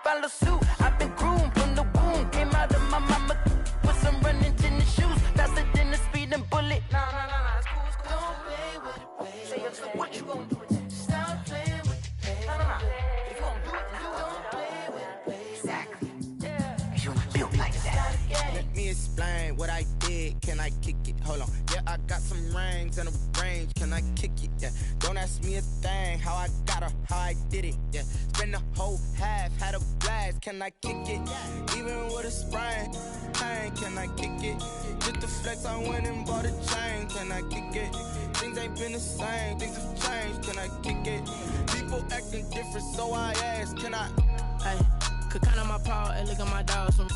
follow suit. I've been groomed from the womb. Came out of my mama with some running tennis shoes. Faster than a speeding bullet. Nah, it's cool, it's cool. Don't play with it, baby. Say yo, so what you gonna do with it? Stop playing with it, baby. Nah. If you gonna do it, then don't play with it, baby. Exactly. Yeah. You built like that. Let me explain what I did. Can I kick it? Hold on. Yeah, I got some rings and a range. Can I kick it? Yeah. Don't ask me a thing. How I got her, how I did it. Yeah. Spend the whole half, had a blast. Can I kick it? Even with a sprain, pain. Can I kick it? Just to flex, I went and bought a chain. Can I kick it? Things ain't been the same. Things have changed. Can I kick it? People acting different, so I ask. Can I? Hey, could count on my power and look at my dogs. Some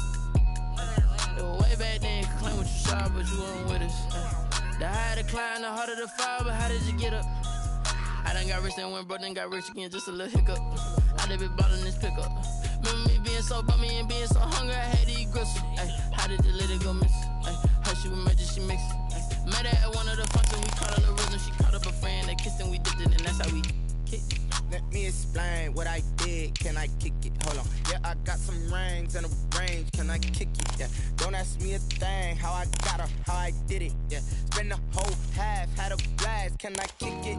it was way back then. Could claim what you saw, but you weren't with us. The higher the climb, the harder the fall. But how did you get up? I done got rich and went broke, then got rich again. Just a little hiccup. I done been ballin' this pickup. Remember me being so bummy and being so hungry, I had to eat gristle. Ay, how did you let it go miss? Ay, how she was magic, she mixed. Met her at one of the functions, we caught her the rhythm. She caught up a friend, they kissed and we dipped it, and that's how we kicked. Let me explain what I did. Can I kick it? Hold on. Yeah, I got some rings and a range. Can I kick it? Yeah. Don't ask me a thing. How I got her, how I did it. Yeah. Spend the whole half, had a blast. Can I kick it?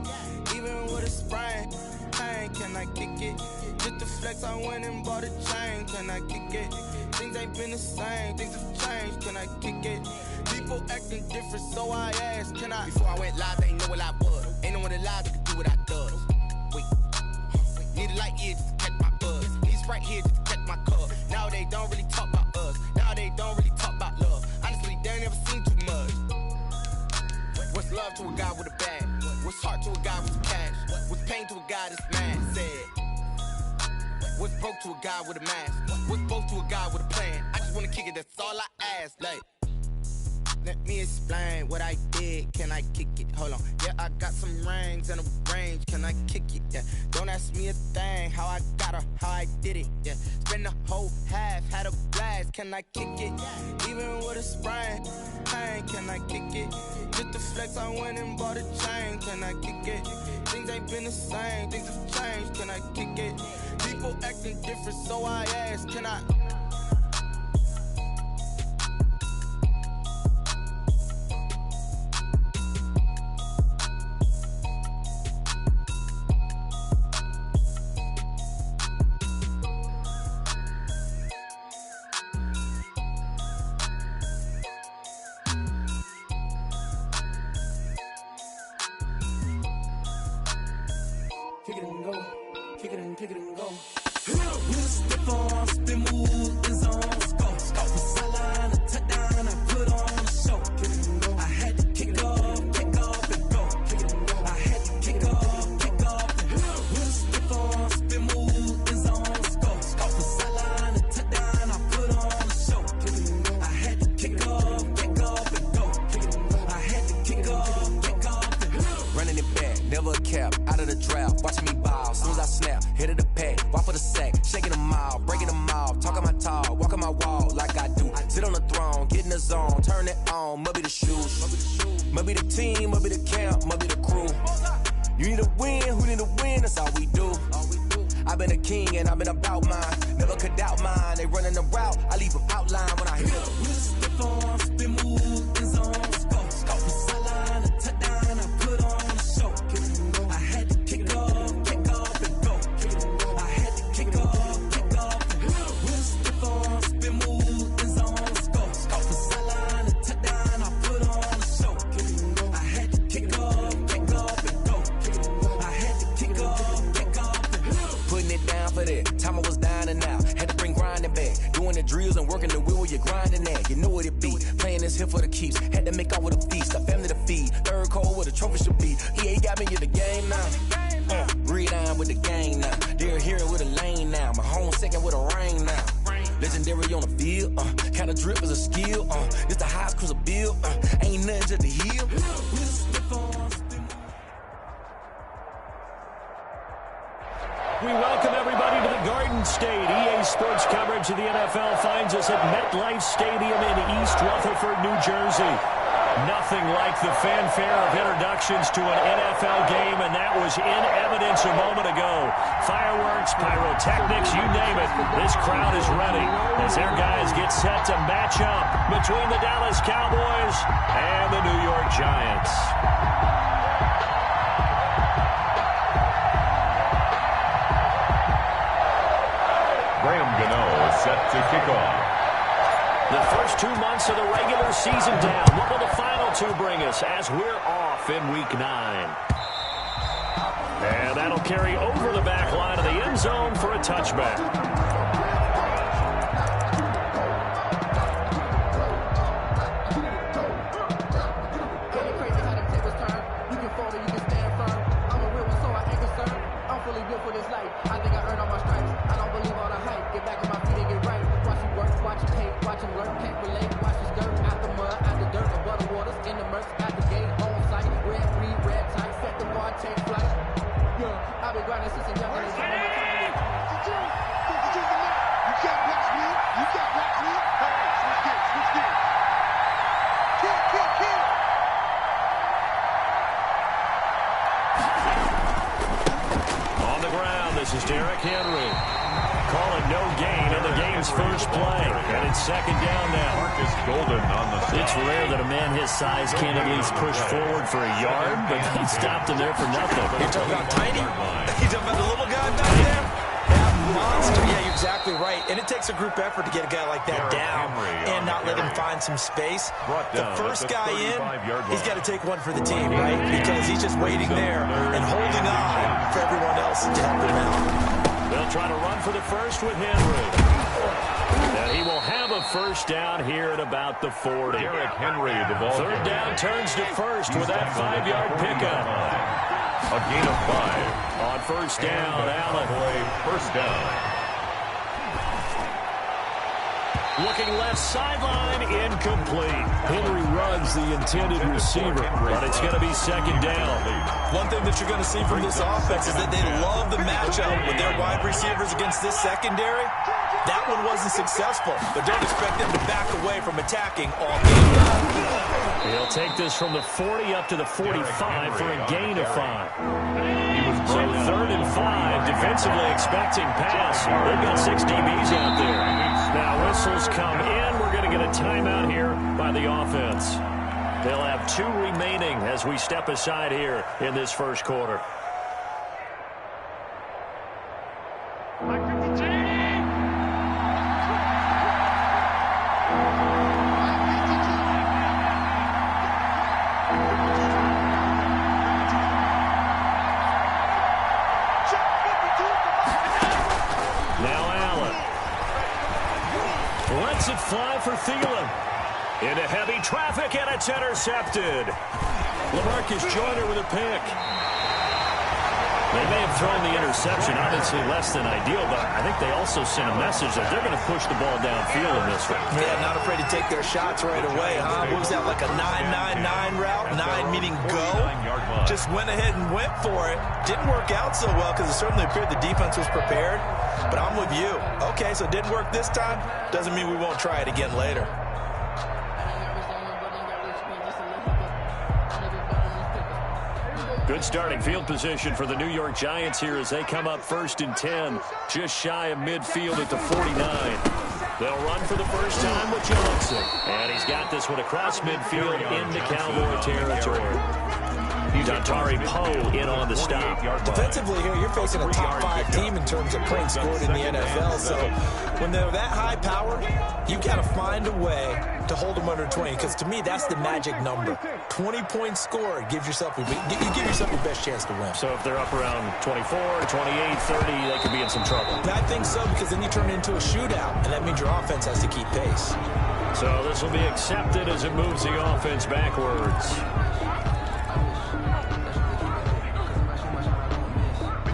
Even with a sprain, pain. Can I kick it? Just to flex, I went and bought a chain. Can I kick it? Things ain't been the same. Things have changed. Can I kick it? People acting different, so I asked. Can I? Before I went live, they ain't know what I was. Ain't no one alive that could do what I does. Wait. Need a light here just to catch my buzz. Need Sprite here just to catch my cup. Now they don't really talk about us. Now they don't really talk about love. Honestly, they ain't never seen too much. What's love to a guy with a bag? What's heart to a guy with cash? What's pain to a guy that's mad? Said. What's broke to a guy with a mask? What's both to a guy with a plan? I just wanna kick it, that's all I ask. Like, let me explain what I did. Can I kick it? Hold on. Yeah, I got some rings and a range. Can I kick it? Yeah. Don't ask me a thing. How I got her, how I did it. Yeah. Spend the whole half, had a blast. Can I kick it? Even with a sprain, pain. Can I kick it? Just to flex, I went and bought a chain. Can I kick it? Things ain't been the same. Things have changed. Can I kick it? People acting different, so I ask. Can I? Kick it and go, kick it and go. With a stiff arm, spin move, is on scope. From sideline to touchdown, I put on a show. Kick it and go. I had to kick off and go. Kick it and go. I had to kick off and go. With a stiff arm, spin move, is on scope. From sideline to touchdown, I put on a show. Kick it and go. I had to kick off and go. Kick it and go. I had to kick off and go. Running it back, never a cap, out of the drought. Watching me ball, soon as I snap, hit of the pack, walk for the sack, shaking them out, breaking them off, talking my talk, walking my wall like I do. Sit on the throne, get in the zone, turn it on, must be the shoes, must be the team, must be the camp, must be the crew. You need a win, who need a win, that's all we do. I've been a king and I've been about mine, never could doubt mine. They running the route, I leave them outline when I hit them. With a stiff arm, spin move, is on scope. From sideline to touchdown, I put on a show. I had to kick off and go. I had to kick off and go. With a stiff arm, spin move, is on scope. From sideline to touchdown, I put on a show. I had to kick off and go. I had to kick off and go. Putting it down for that, time I was dying and out. Had to bring grinding back, doing the drills and working the wheel where you're grinding at. You know what it be, playing this here for the keeps. Had to make out with a feast, a family to feed. Third cold where the trophy should be. EA got me in the game now. Breathe on with the game now. They're here with a lane now. My home second with a rain now. Legendary on the field, kinda drip is a skill. This the highest cruiser bill, ain't nothing to the hill. We welcome everybody to the Garden State. EA Sports coverage of the NFL finds us at MetLife Stadium in East Rutherford, New Jersey. Nothing like the fanfare of introductions to an NFL game, and that was in evidence a moment ago. Fireworks, pyrotechnics, you name it. This crowd is ready as their guys get set to match up between the Dallas Cowboys and the New York Giants. Graham Gano is set to kick off. The first 2 months of the regular season down. What will the final 2 bring us as we're off in Week 9? And that'll carry over the back line of the end zone for a touchback. This is Derrick Henry. Calling no gain in the game's first play. And it's second down now. Marcus Golden on the stop. It's rare that a man his size can't at least push forward for a yard, but he stopped him there for nothing. You're talking about tiny? You're talking about the little guy back there? That monster. Yeah, you're exactly right. And it takes a group effort to get a guy like that down and not let him find some space. The first guy in, he's got to take one for the team, right? Because he's just waiting there and holding on for everyone else to help him out. They'll try to run for the first with Henry. And he will have a first down here at about the 40. Derrick Henry, the ball. Third down turns to first with that 5-yard pickup. A gain of 5. On first down, Allen. First down. Looking left sideline, incomplete. Henry runs the intended receiver, but it's going to be second down. One thing that you're going to see from this offense is that they love the matchup with their wide receivers against this secondary. That one wasn't successful, but don't expect them to back away from attacking all game long. He'll take this from the 40 up to the 45 for a gain of 5. So 3rd and 5, defensively expecting pass. They've got 6 DBs out there. Now whistles come in. We're going to get a timeout here by the offense. They'll have 2 remaining as we step aside here in this first quarter. Lets it fly for Thielen. Into heavy traffic, and it's intercepted. LaMarcus Joyner with a pick. They may have thrown the interception, obviously less than ideal, but I think they also sent a message that they're going to push the ball downfield in this one. Yeah, not afraid to take their shots right away, huh? What was that, like a 9-9-9 route? 9 meaning go? Just went ahead and went for it. Didn't work out so well because it certainly appeared the defense was prepared. But I'm with you. Okay, so it didn't work this time. Doesn't mean we won't try it again later. Good starting field position for the New York Giants here as they come up 1st and 10, just shy of midfield at the 49. They'll run for the first time with Johnson. And he's got this one across midfield into Cowboy territory. Dontari Poe in on the stop. Defensively here, you're facing a top 5 team in terms of points scored in the NFL. So when they're that high powered, you've got to find a way to hold them under 20. Because to me, that's the magic number. 20 points scored gives yourself you give yourself your best chance to win. So if they're up around 24, 28, 30, they could be in some trouble. I think so, because then you turn it into a shootout, and that means your offense has to keep pace. So this will be accepted as it moves the offense backwards.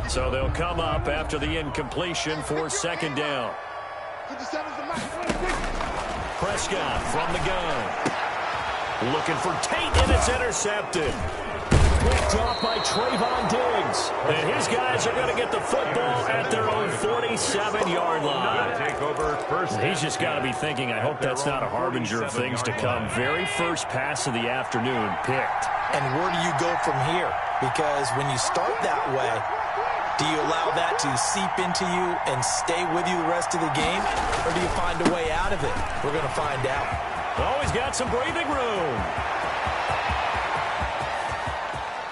So they'll come up after the incompletion for second down. Prescott from the gun. Looking for Tate, and it's intercepted. Picked off by Trayvon Diggs. And his guys are going to get the football at their own 47-yard line. take over first. He's just got to be thinking, I hope that's not a harbinger of things to come. Very first pass of the afternoon picked. And where do you go from here? Because when you start that way, do you allow that to seep into you and stay with you the rest of the game? Or do you find a way out of it? We're going to find out. Oh, he's got some breathing room.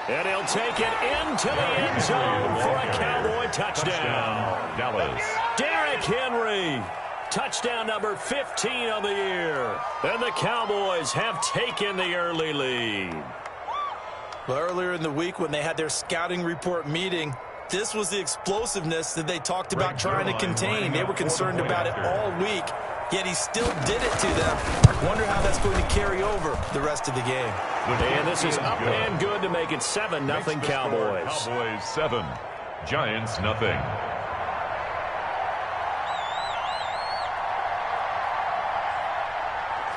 And he'll take it into the end zone for a Cowboy touchdown. Dallas. Derrick Henry. Touchdown number 15 of the year. And the Cowboys have taken the early lead. Well, earlier in the week when they had their scouting report meeting, this was the explosiveness that they talked about trying to contain. They were concerned about it all week, yet he still did it to them. Wonder how that's going to carry over the rest of the game. And this is up and good to make it 7-0 Cowboys. Cowboys 7, Giants nothing.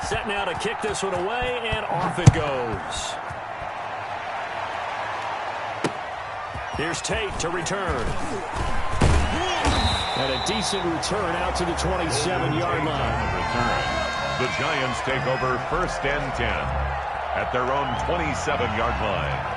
Set now to kick this one away, and off it goes. Here's Tate to return. And a decent return out to the 27-yard line. The Giants take over first and 10 at their own 27-yard line.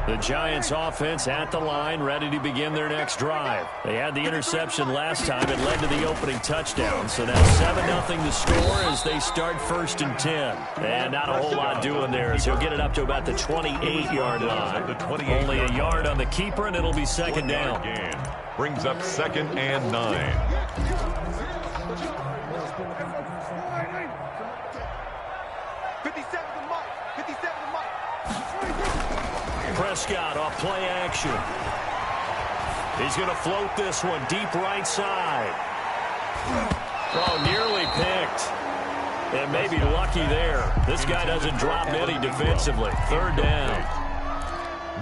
The Giants offense at the line, ready to begin their next drive. They had the interception last time. It led to the opening touchdown. So now 7-0 the score as they start first and 10. And not a whole lot doing there as he'll get it up to about the 28-yard line. Only a yard on the keeper, and it'll be second down. Gain brings up second and 9. Prescott off play action. He's going to float this one deep right side. Oh, nearly picked. And maybe lucky there. This guy doesn't drop many defensively. Third down.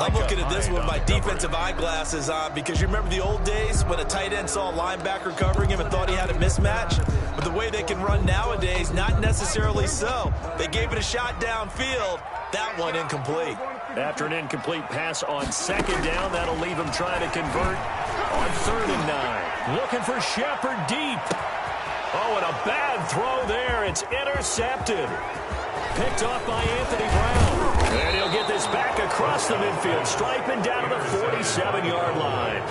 I'm looking at this with my defensive eyeglasses on because you remember the old days when a tight end saw a linebacker covering him and thought he had a mismatch? But the way they can run nowadays, not necessarily so. They gave it a shot downfield. That one incomplete. After an incomplete pass on second down, that'll leave him trying to convert on 3rd and 9. Looking for Shepard deep. Oh, and a bad throw there. It's intercepted. Picked off by Anthony Brown. And he'll get this back across the midfield, striping down to the 47-yard line.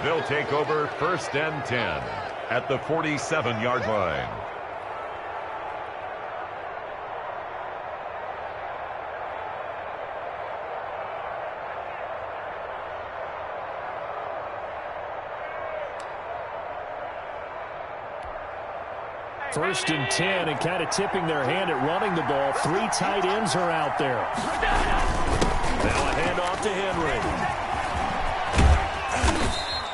They'll take over first and 10 at the 47-yard line. First and 10, and kind of tipping their hand at running the ball. 3 tight ends are out there. Now a handoff to Henry.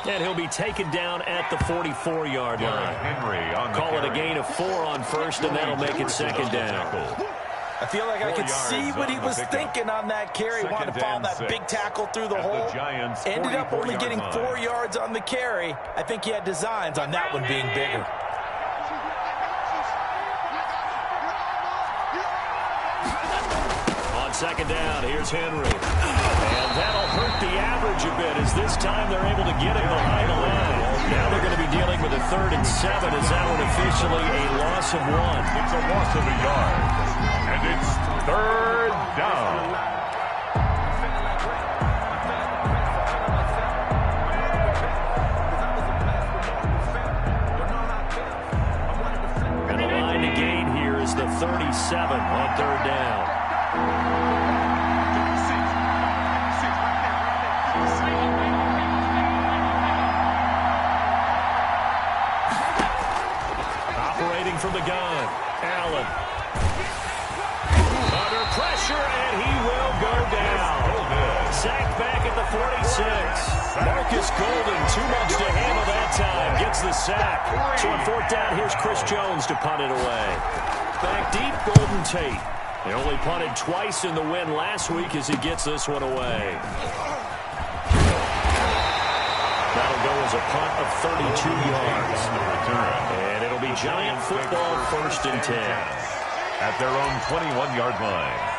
And he'll be taken down at the 44-yard line. Henry on the Call it a carry. gain of 4 on first, and that'll make it second down. I feel like I could see what he was thinking on that carry. Wanted to follow that big tackle through the hole. Ended up only getting 4 yards on the carry. I think he had designs on that one being bigger. On second down, here's Henry. And that'll hurt the average a bit as this time they're able to get him behind the line. Now they're going to be dealing with a 3rd and 7 as that one officially a loss of 1. It's a loss of a yard. And it's 3rd down. 37 on third down. Operating from the gun, Allen. Under pressure, and he will go down. Sacked back at the 46. Marcus Golden, too much to handle that time, gets the sack. So on fourth down, here's Chris Jones to punt it away. Back deep, Golden Tate. He only punted twice in the win last week as he gets this one away. That'll go as a punt of 32 yards. And it'll be Giant football, 1st and 10. At their own 21-yard line.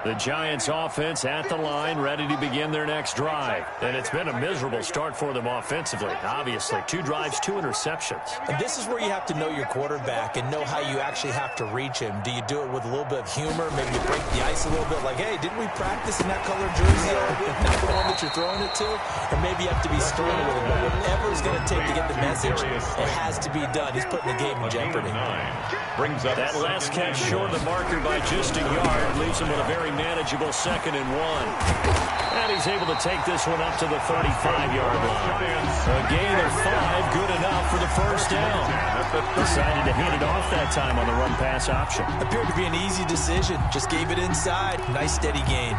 The Giants offense at the line, ready to begin their next drive. And it's been a miserable start for them offensively, obviously. 2 drives, 2 interceptions. And this is where you have to know your quarterback and know how you actually have to reach him. Do you do it with a little bit of humor? Maybe you break the ice a little bit like, hey, didn't we practice in that color jersey already? Not the one that you're throwing it to? Or maybe you have to be stern with him. But whatever it's going to take to get the message, it has to be done. He's putting the game in jeopardy. Brings up that last catch short of the marker by just a yard, leaves him with a very manageable 2nd and 1. And he's able to take this one up to the 35-yard line. A gain of 5, good enough for the 1st down. Decided to hand it off that time on the run-pass option. Appeared to be an easy decision. Just gave it inside. Nice, steady gain.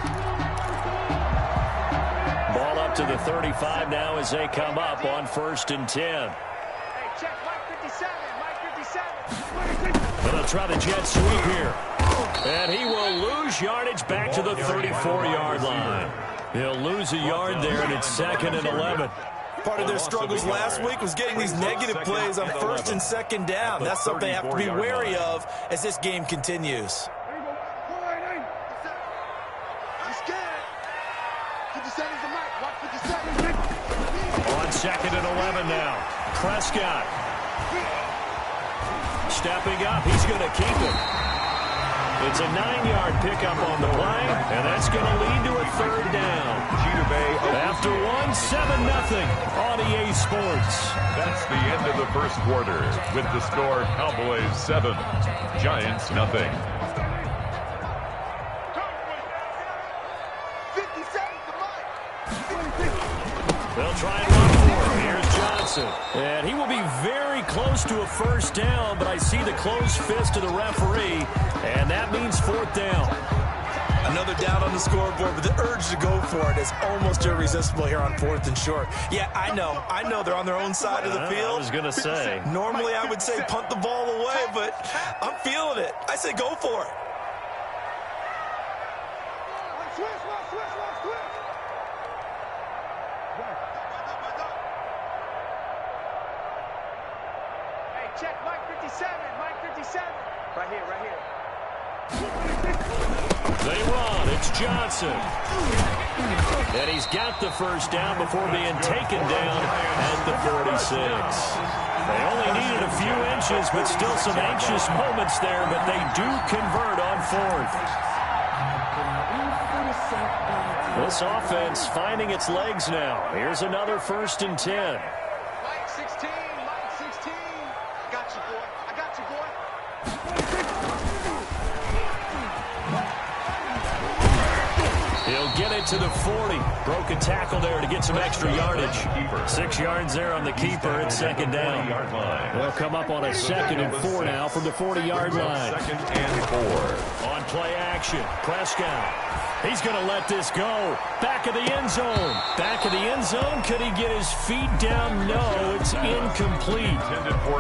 Ball up to the 35 now as they come up on 1st and 10. Hey, check Mike 57. Mike 57. But they'll try the jet sweep here. And he will lose yardage back to the 34-yard line. He'll lose a yard there, and it's 2nd and 11. Part of their struggles last week was getting these negative plays on 1st and 2nd down. That's something they have to be wary of as this game continues. On 2nd and 11 now. Prescott. Stepping up, he's going to keep it. It's a 9-yard pickup on the play, and that's going to lead to a 3rd down. After 1, 7-0 on EA Sports. That's the end of the 1st quarter with the score Cowboys 7, Giants 0. They'll try and run for him. Here's Johnson. And he will be very close to a 1st down, but I see the closed fist of the referee, and that means 4th down. Another down on the scoreboard, but the urge to go for it is almost irresistible here on 4th and short. Yeah, I know they're on their own side of the field. I was going to say. Normally I would say punt the ball away, but I'm feeling it. I say go for it. Check Mike 57. Mike 57. Right here. They run. It's Johnson. And he's got the 1st down before being taken down at the 46. They only needed a few inches, but still some anxious moments there, but they do convert on 4th. This offense finding its legs now. Here's another 1st and 10. Mike 16. I got you, boy. He'll get it to the 40. Broke a tackle there to get some extra yardage. 6 yards there on the keeper. It's 2nd down. They'll come up on a 2nd and 4 now from the 40-yard line. 2nd and 4. On play action, Prescott. He's going to let this go. Back of the end zone. Back of the end zone. Could he get his feet down? No, it's incomplete.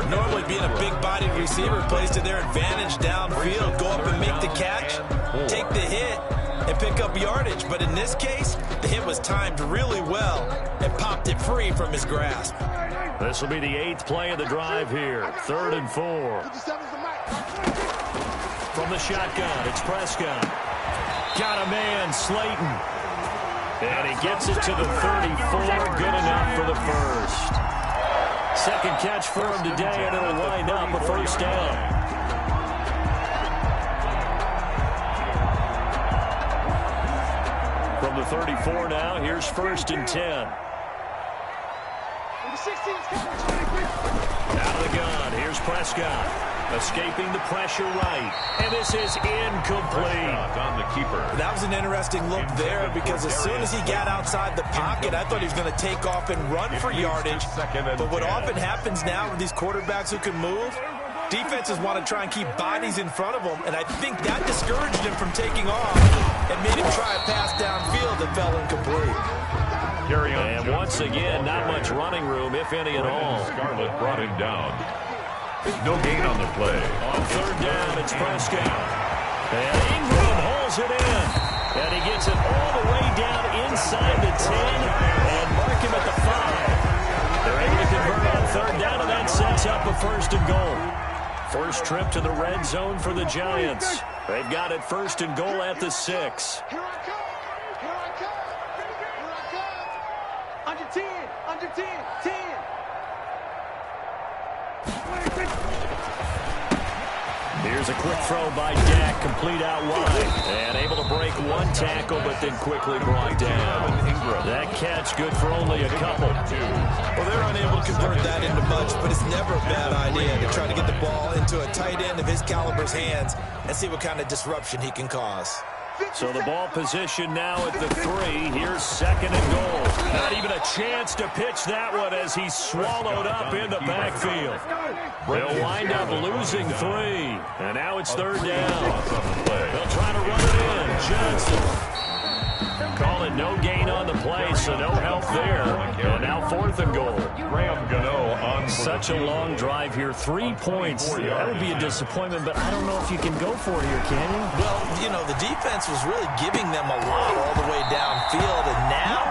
Normally being a big-bodied receiver plays to their advantage downfield. Go up and make the catch, take the hit, and pick up yardage. But in this case, the hit was timed really well and popped it free from his grasp. This will be the 8th play of the drive here. 3rd and 4. From the shotgun, it's Prescott. Got a man, Slayton. And he gets it to the 34. Good enough for the 1st. 2nd catch for him today, and it'll wind up a 1st down. 34 now. Here's 1st and 10. Out of the gun. Here's Prescott. Escaping the pressure right. And this is incomplete. On the keeper. That was an interesting look there because as soon as he got outside the pocket, I thought he was going to take off and run for yardage. But what often happens now with these quarterbacks who can move, defenses want to try and keep bodies in front of them, and I think that discouraged him from taking off and made him try a pass downfield that fell incomplete. And once again, not much running room, if any at all. Scarlett brought him down. No gain on the play. On 3rd down, it's Prescott. And Ingram holds it in. And he gets it all the way down inside the 10 and mark him at the 5. They're able to convert on 3rd down, and that sets up a 1st and goal. First trip to the red zone for the Giants. They've got it 1st and goal at the 6. Here I come. Here I come. Here I come. Under 10. Under 10. 10. Here's a quick throw by Dak, complete out wide. And able to break one tackle, but then quickly brought down. That catch good for only a couple. Well, they're unable to convert that into much, but it's never a bad idea to try to get the ball into a tight end of his caliber's hands and see what kind of disruption he can cause. So the ball position now at the 3. Here's 2nd and goal. Not even a chance to pitch that one as he's swallowed up in the backfield. They'll wind up losing 3. And now it's 3rd down. They'll try to run it in. Johnson. Call it no gain on the play, so no help there. And now 4th and goal. on such a long drive here. 3 points. That would be a disappointment, but I don't know if you can go for it here, can you? Well, you know, the defense was really giving them a lot all the way downfield, and now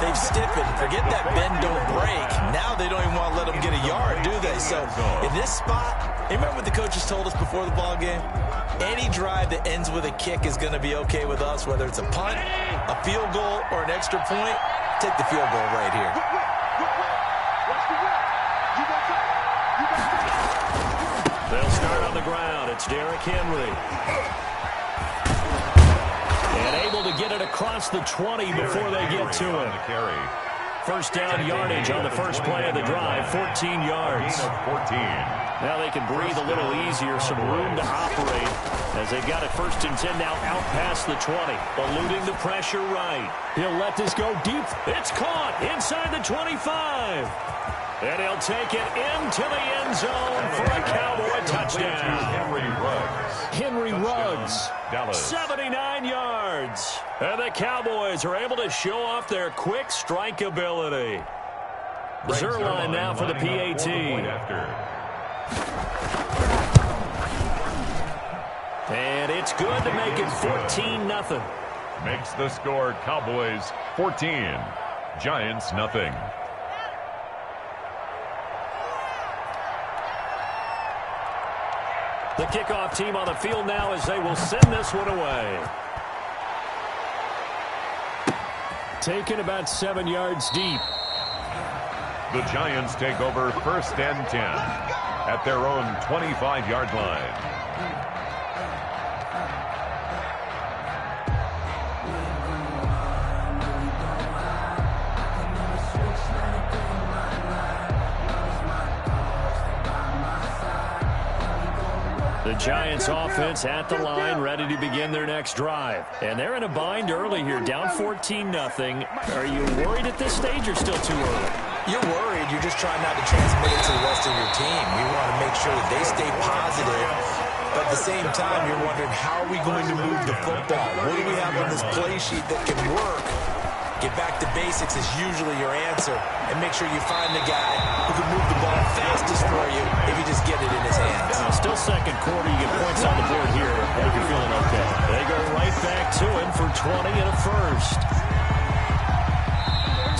they've stiffened. Forget that bend, don't break. Now they don't even want to let them get a yard, do they? So in this spot, you remember what the coaches told us before the ball game? Any drive that ends with a kick is going to be okay with us, whether it's a punt, a field goal, or an extra point. Take the field goal right here. They'll start on the ground. It's Derrick Henry. And able to get it across the 20 before they get to him. First down yardage on the first play of the drive, 14 yards. Now they can breathe a little easier, some room to operate as they've got it first and 10 now out past the 20. Eluding the pressure right. He'll let this go deep. It's caught inside the 25. And he'll take it into the end zone for a Cowboy touchdown. Henry Ruggs, 79 yards. And the Cowboys are able to show off their quick strike ability. Zerline now for the PAT. And it's good to make it 14-0. Makes the score Cowboys 14, Giants nothing. The kickoff team on the field now as they will send this one away. Taken about 7 yards deep. The Giants take over first and 10 at their own 25-yard line. The Giants offense at the line, ready to begin their next drive. And they're in a bind early here, down 14-0. Are you worried at this stage or still too early? You're worried. You're just trying not to transmit it to the rest of your team. You want to make sure that they stay positive. But at the same time, you're wondering, how are we going to move the football? What do we have on this play sheet that can work? Get back to basics is usually your answer. And make sure you find the guy who can move the ball fastest for you if you just get it in his hands. Still second quarter. You get points on the board here. I think you're feeling okay. They go right back to him for 20 and a first.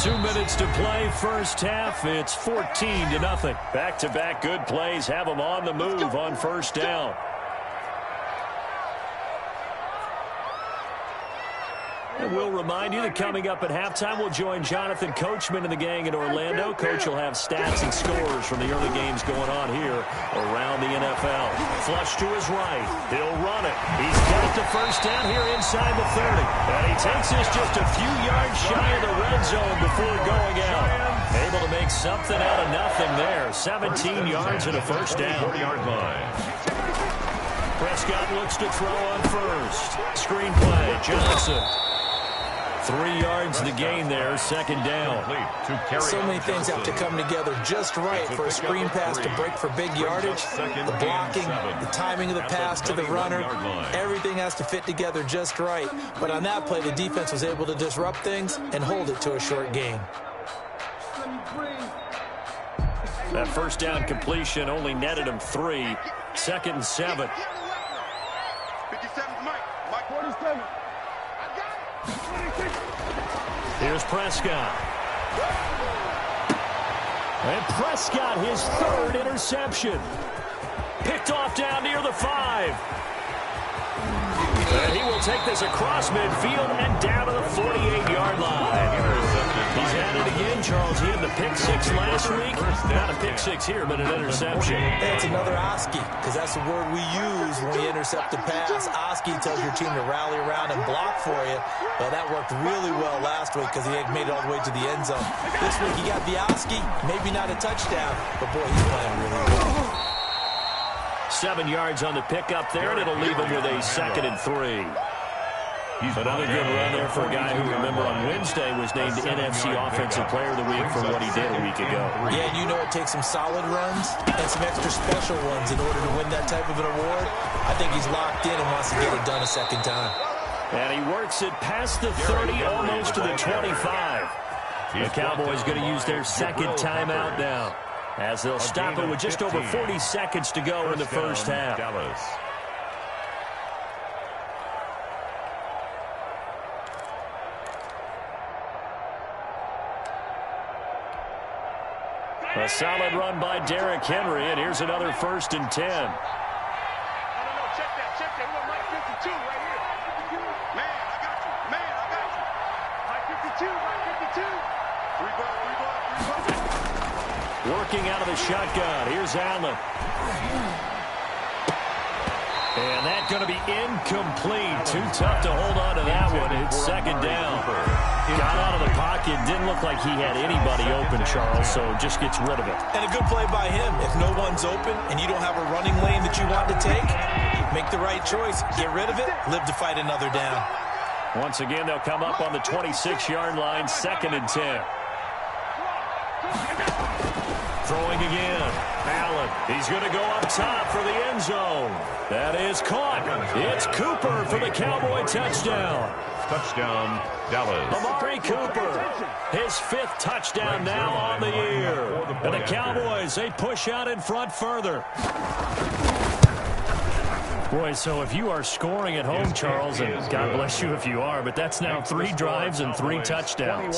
2 minutes to play first half. It's 14-0. Back-to-back good plays have them on the move on first down. And we'll remind you that coming up at halftime, we'll join Jonathan Coachman and the gang in Orlando. Coach will have stats and scores from the early games going on here around the NFL. Flush to his right. He'll run it. He's got it to first down here inside the 30. And he takes this just a few yards shy of the red zone before going out. Able to make something out of nothing there. 17 yards and a first down. 40-yard line. Prescott looks to throw on first. Screenplay, Johnson. 3 yards to the gain there, second down. So many things have to come together just right for a screen pass to break for big yardage. The blocking, the timing of the pass to the runner, everything has to fit together just right. But on that play, the defense was able to disrupt things and hold it to a short gain. That first down completion only netted him 3. Second and 7. 57's Mike 47. Here's Prescott. And Prescott, his third interception. Picked off down near the 5. And he will take this across midfield and down to the 48-yard line. He's at it again, Charles. He had the pick 6 last week. Not a pick 6 here, but an interception. That's another Oski, because that's the word we use when we intercept a pass. Oski tells your team to rally around and block for you. Well, that worked really well last week because he had made it all the way to the end zone. This week he got the Oski, maybe not a touchdown, but boy, he's playing really well. 7 yards on the pickup there, and it'll leave him with a second and 3. Another good run there for a guy who, remember, on Wednesday was named NFC Offensive Player of the Week for what he did a week ago. Yeah, and you know it takes some solid runs and some extra special ones in order to win that type of an award. I think he's locked in and wants to get it done a second time. And he works it past the 30, almost to the 25. The Cowboys going to use their second timeout now, as they'll stop it with just over 40 seconds to go in the first half. A solid run by Derrick Henry, and here's another first and 10. No, check that. We want Mike 52 right here. Man, I got you. Mike 52. 3 ball. Working out of the shotgun. Here's Allen. And that's going to be incomplete. Too tough to hold on to that one. It's second down. Got out of the pocket. Didn't look like he had anybody open, Charles, so just gets rid of it. And a good play by him. If no one's open and you don't have a running lane that you want to take, make the right choice. Get rid of it. Live to fight another down. Once again, they'll come up on the 26-yard line, second and 10. Throwing again. Allen. He's going to go up top for the end zone. That is caught. It's Cooper for the Cowboy touchdown. Touchdown, Dallas. Amari Cooper, his 5th touchdown now on the year. And the Cowboys, they push out in front further. Boy, so if you are scoring at home, Charles, and God bless you if you are, but that's now 3 drives and 3 touchdowns.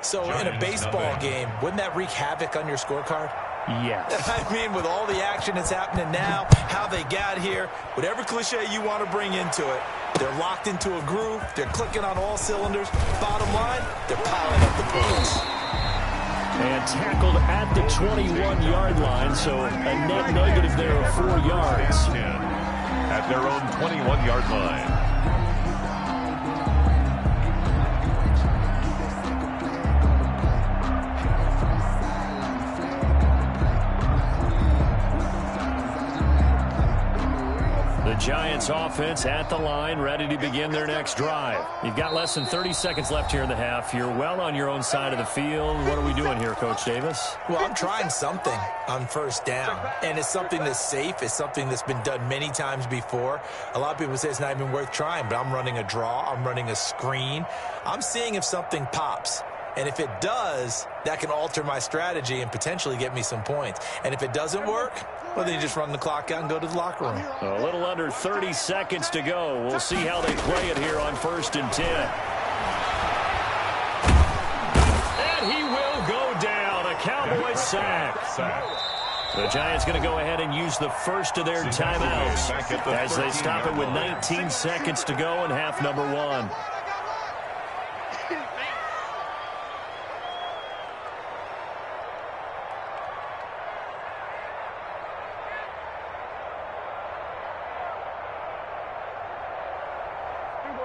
So in a baseball game, wouldn't that wreak havoc on your scorecard? Yes. I mean, with all the action that's happening now, how they got here, whatever cliche you want to bring into it, they're locked into a groove, they're clicking on all cylinders. Bottom line, they're piling up the points. And tackled at the 21-yard line, so a net negative there of 4 yards. At their own 21-yard line. The Giants offense at the line, ready to begin their next drive. You've got less than 30 seconds left here in the half. You're well on your own side of the field. What are we doing here, Coach Davis? Well, I'm trying something on first down, and it's something that's safe. It's something that's been done many times before. A lot of people say it's not even worth trying, but I'm running a draw. I'm running a screen. I'm seeing if something pops. And if it does, that can alter my strategy and potentially get me some points. And if it doesn't work, well, then you just run the clock out and go to the locker room. A little under 30 seconds to go. We'll see how they play it here on first and 10. And he will go down. A Cowboy sack. The Giants going to go ahead and use the first of their timeouts as they stop it with 19 seconds to go in half number 1.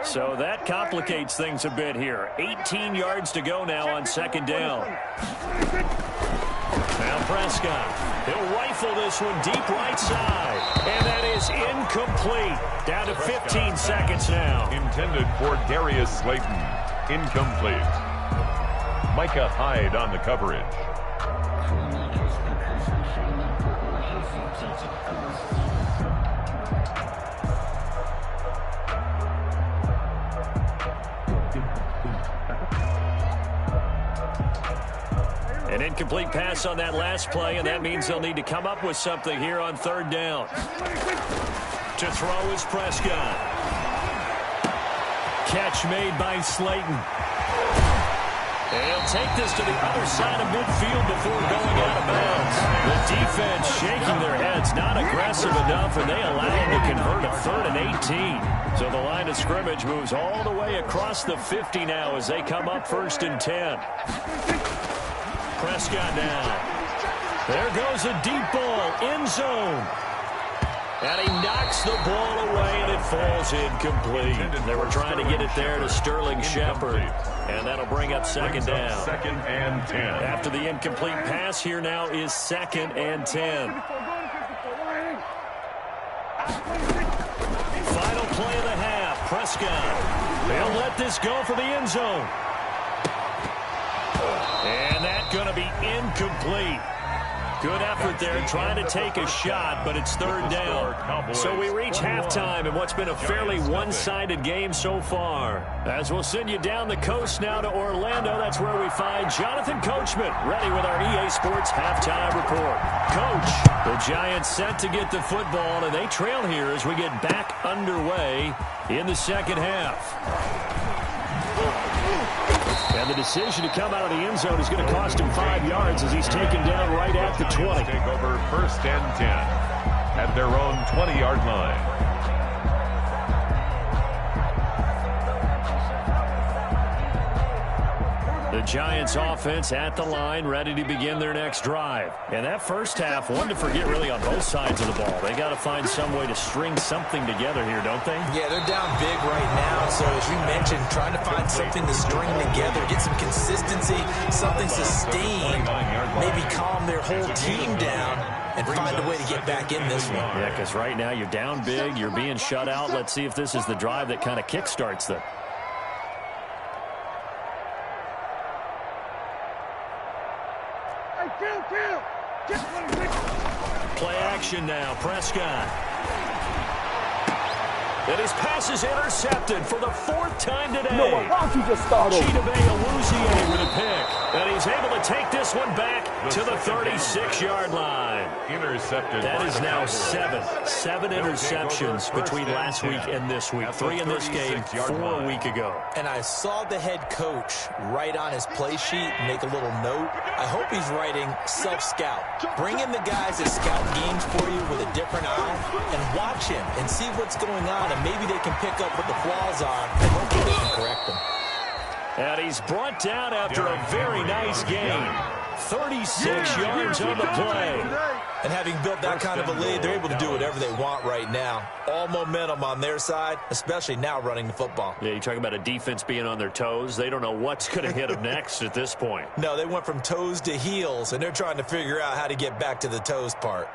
So that complicates things a bit here. 18 yards to go now on second down. Now Prescott. He'll rifle this one deep right side. And that is incomplete. Down to 15 seconds now. Intended for Darius Slayton. Incomplete. Micah Hyde on the coverage. An incomplete pass on that last play, and that means they'll need to come up with something here on third down. To throw is Prescott. Catch made by Slayton. And he'll take this to the other side of midfield before going out of bounds. The defense shaking their heads, not aggressive enough, and they allow him to convert a 3rd and 18. So the line of scrimmage moves all the way across the 50 now as they come up 1st and 10. Prescott down. There goes a deep ball, end zone. And he knocks the ball away, and it falls incomplete. They were trying to get it there to Sterling Shepard. And that'll bring up second down. 2nd and 10. After the incomplete pass, here now is 2nd and 10. Final play of the half. Prescott. They'll let this go for the end zone. And that's going to be incomplete. Good effort there, trying to take a shot, but it's 3rd down. So we reach halftime in what's been a fairly one-sided game so far. As we'll send you down the coast now to Orlando, that's where we find Jonathan Coachman, ready with our EA Sports halftime report. Coach, the Giants set to get the football, and they trail here as we get back underway in the second half. And the decision to come out of the end zone is going to cost him 5 yards as he's taken down right at the 20. Take over 1st and 10 at their own 20-yard line. The Giants offense at the line, ready to begin their next drive. And that first half, one to forget really on both sides of the ball. They got to find some way to string something together here, don't they? Yeah, they're down big right now. So as you mentioned, trying to find something to string together, get some consistency, something sustained, maybe calm their whole team down and find a way to get back in this one. Yeah, because right now you're down big, you're being shut out. Let's see if this is the drive that kind of kickstarts them. Play action now, Prescott. And his pass is intercepted for the 4th time today. No, why don't you just start over? Chidobe Awuzie with a pick. And he's able to take this one back to the 36-yard line. Intercepted. That is now 7 interceptions between last week and this week. 3 in this game, 4 a week ago. And I saw the head coach write on his play sheet, make a little note. I hope he's writing self-scout. Bring in the guys that scout games for you with a different eye and watch him and see what's going on, and maybe they can pick up what the flaws are and hopefully they can correct them. And he's brought down after a very nice game. 36 yards on the play. And having built that kind of a lead, they're able to do whatever they want right now. All momentum on their side, especially now running the football. Yeah, you talk about a defense being on their toes. They don't know what's going to hit them next at this point. No, they went from toes to heels, and they're trying to figure out how to get back to the toes part.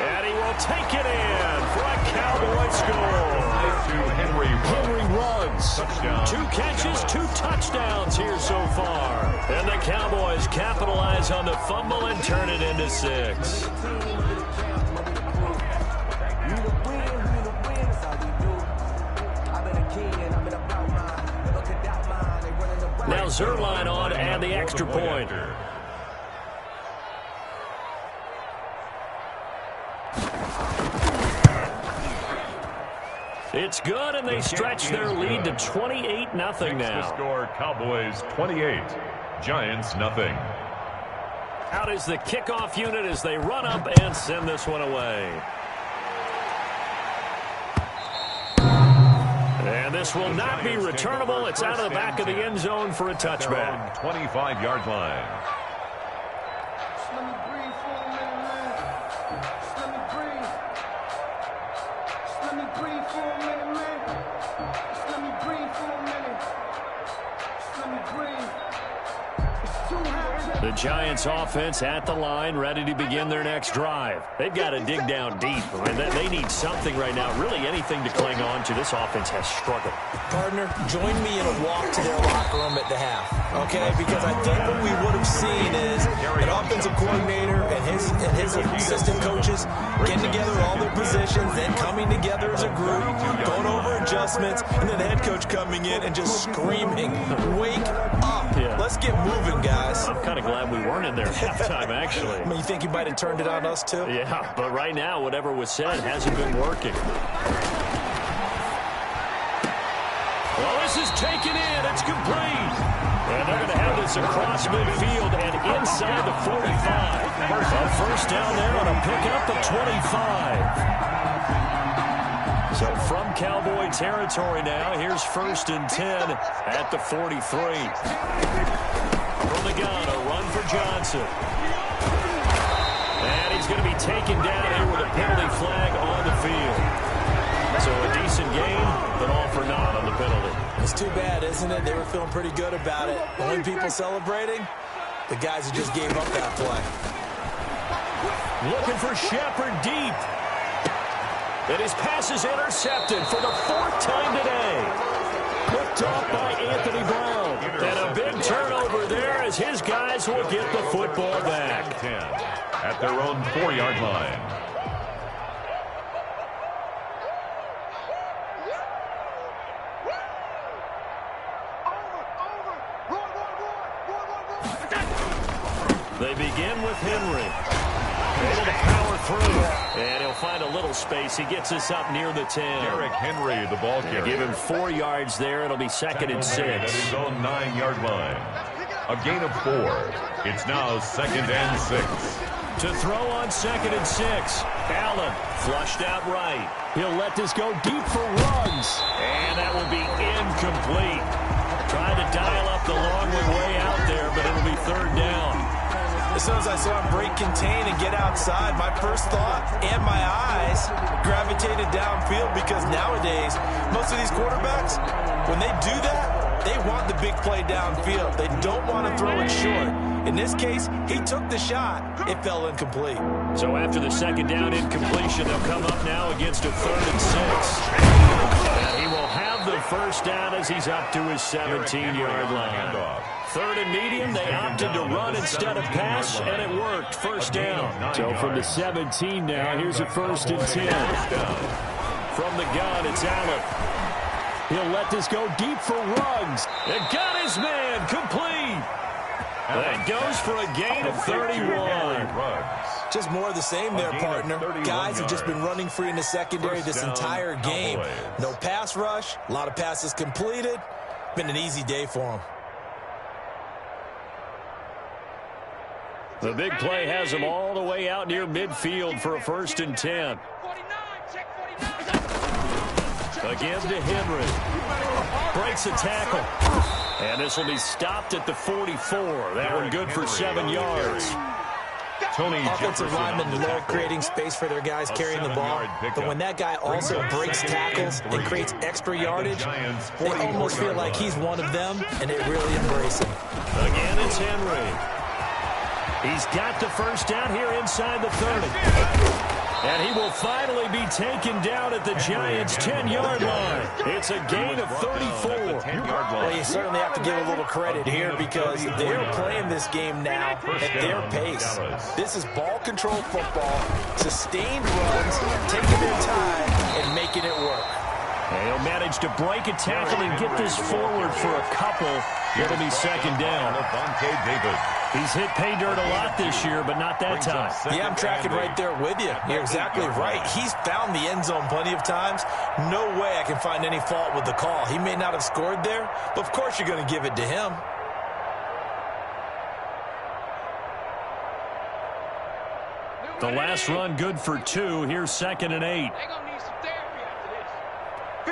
And he will take it in for a Cowboy score. Henry Ruggs. 2 catches, 2 touchdowns here so far. And the Cowboys capitalize on the fumble and turn it into 6. Now Zerline on and the extra point. It's good, and they stretch their lead to 28-0 now. The score, Cowboys 28, Giants nothing. Out is the kickoff unit as they run up and send this one away. And this will not be returnable. It's out of the back of the end zone for a touchback. 25-yard line. Let me breathe for a minute, man. Just let me breathe. Just let me breathe for a minute, man. Just let me breathe for a minute. Just let me breathe. It's too hot. The Giants offense at the line, ready to begin their next drive. They've got to dig down deep. I mean, they need something right now, really anything to cling on to. This offense has struggled. Partner, join me in a walk to their locker room at the half, okay? Because I think what we would have seen is an offensive coordinator and his assistant coaches getting together all their positions, then coming together as a group, going over adjustments, and then the head coach coming in and just screaming, "Wake up. Yeah. Let's get moving, guys." I'm kind of glad we weren't in there at halftime, actually. I mean, you think he might have turned it on us, too? Yeah, but right now, whatever was said hasn't been working. Well, this is taken in. It's complete. And they're going to have this across midfield and inside the 45. A first down there on a pickup at 25. So from Cowboy territory now, here's 1st and 10 at the 43. From the gun, a run for Johnson. And he's going to be taken down here with a penalty flag on the field. So a decent game, but all for naught on the penalty. It's too bad, isn't it? They were feeling pretty good about it. Only people celebrating, the guys who just gave up that play. Looking for Shepard deep. And his pass is intercepted for the 4th time today. Picked off by Anthony Brown. And a big turnover there as his guys will get the football back. 10 at their own 4-yard line. They begin with Henry. Able to power through. And he'll find a little space. He gets us up near the 10. Derrick Henry, the ball carrier. Give him 4 yards there. It'll be 2nd and 6. At his own 9-yard line. A gain of 4. It's now 2nd and 6. To throw on 2nd and 6. Allen flushed out right. He'll let this go deep for Ruggs. And that will be incomplete. Tried to dial up the long way out there, but it'll be 3rd down. As soon as I saw him break contain and get outside, my first thought and my eyes gravitated downfield because nowadays, most of these quarterbacks, when they do that, they want the big play downfield. They don't want to throw it short. In this case, he took the shot. It fell incomplete. So after the 2nd down incompletion, they'll come up now against a 3rd and 6. And he will have the 1st down as he's up to his 17-yard line. 3rd and medium, they opted to run instead of pass, and it worked. 1st down. So from the 17 now, here's a 1st and 10. From the gun, it's Allen. He'll let this go deep for Ruggs. And got his man complete. That goes for a gain of 31. Just more of the same there, partner. Guys have just been running free in the secondary this entire game. No pass rush, a lot of passes completed. Been an easy day for them. The big play has him all the way out near midfield for a 1st and 10. Again to Henry. Breaks a tackle. And this will be stopped at the 44. That one good for 7 yards. Offensive linemen love creating space for their guys carrying the ball. But when that guy also breaks tackles and creates extra yardage, they almost feel like he's one of them, and they really embrace him. Again, it's Henry. He's got the 1st down here inside the 30. And he will finally be taken down at the Giants' 10-yard line. It's a gain of 34. Well, you certainly have to give a little credit here because they're playing this game now at their pace. This is ball control football, sustained runs, taking their time and making it work. And he'll manage to break a tackle and get this forward for a couple. It'll be 2nd down. He's hit pay dirt a lot this year, but not that time. Yeah, I'm tracking right there with you. You're exactly right. He's found the end zone plenty of times. No way I can find any fault with the call. He may not have scored there, but of course you're going to give it to him. The last run good for 2. Here's 2nd and 8. They're going to need some therapy after this.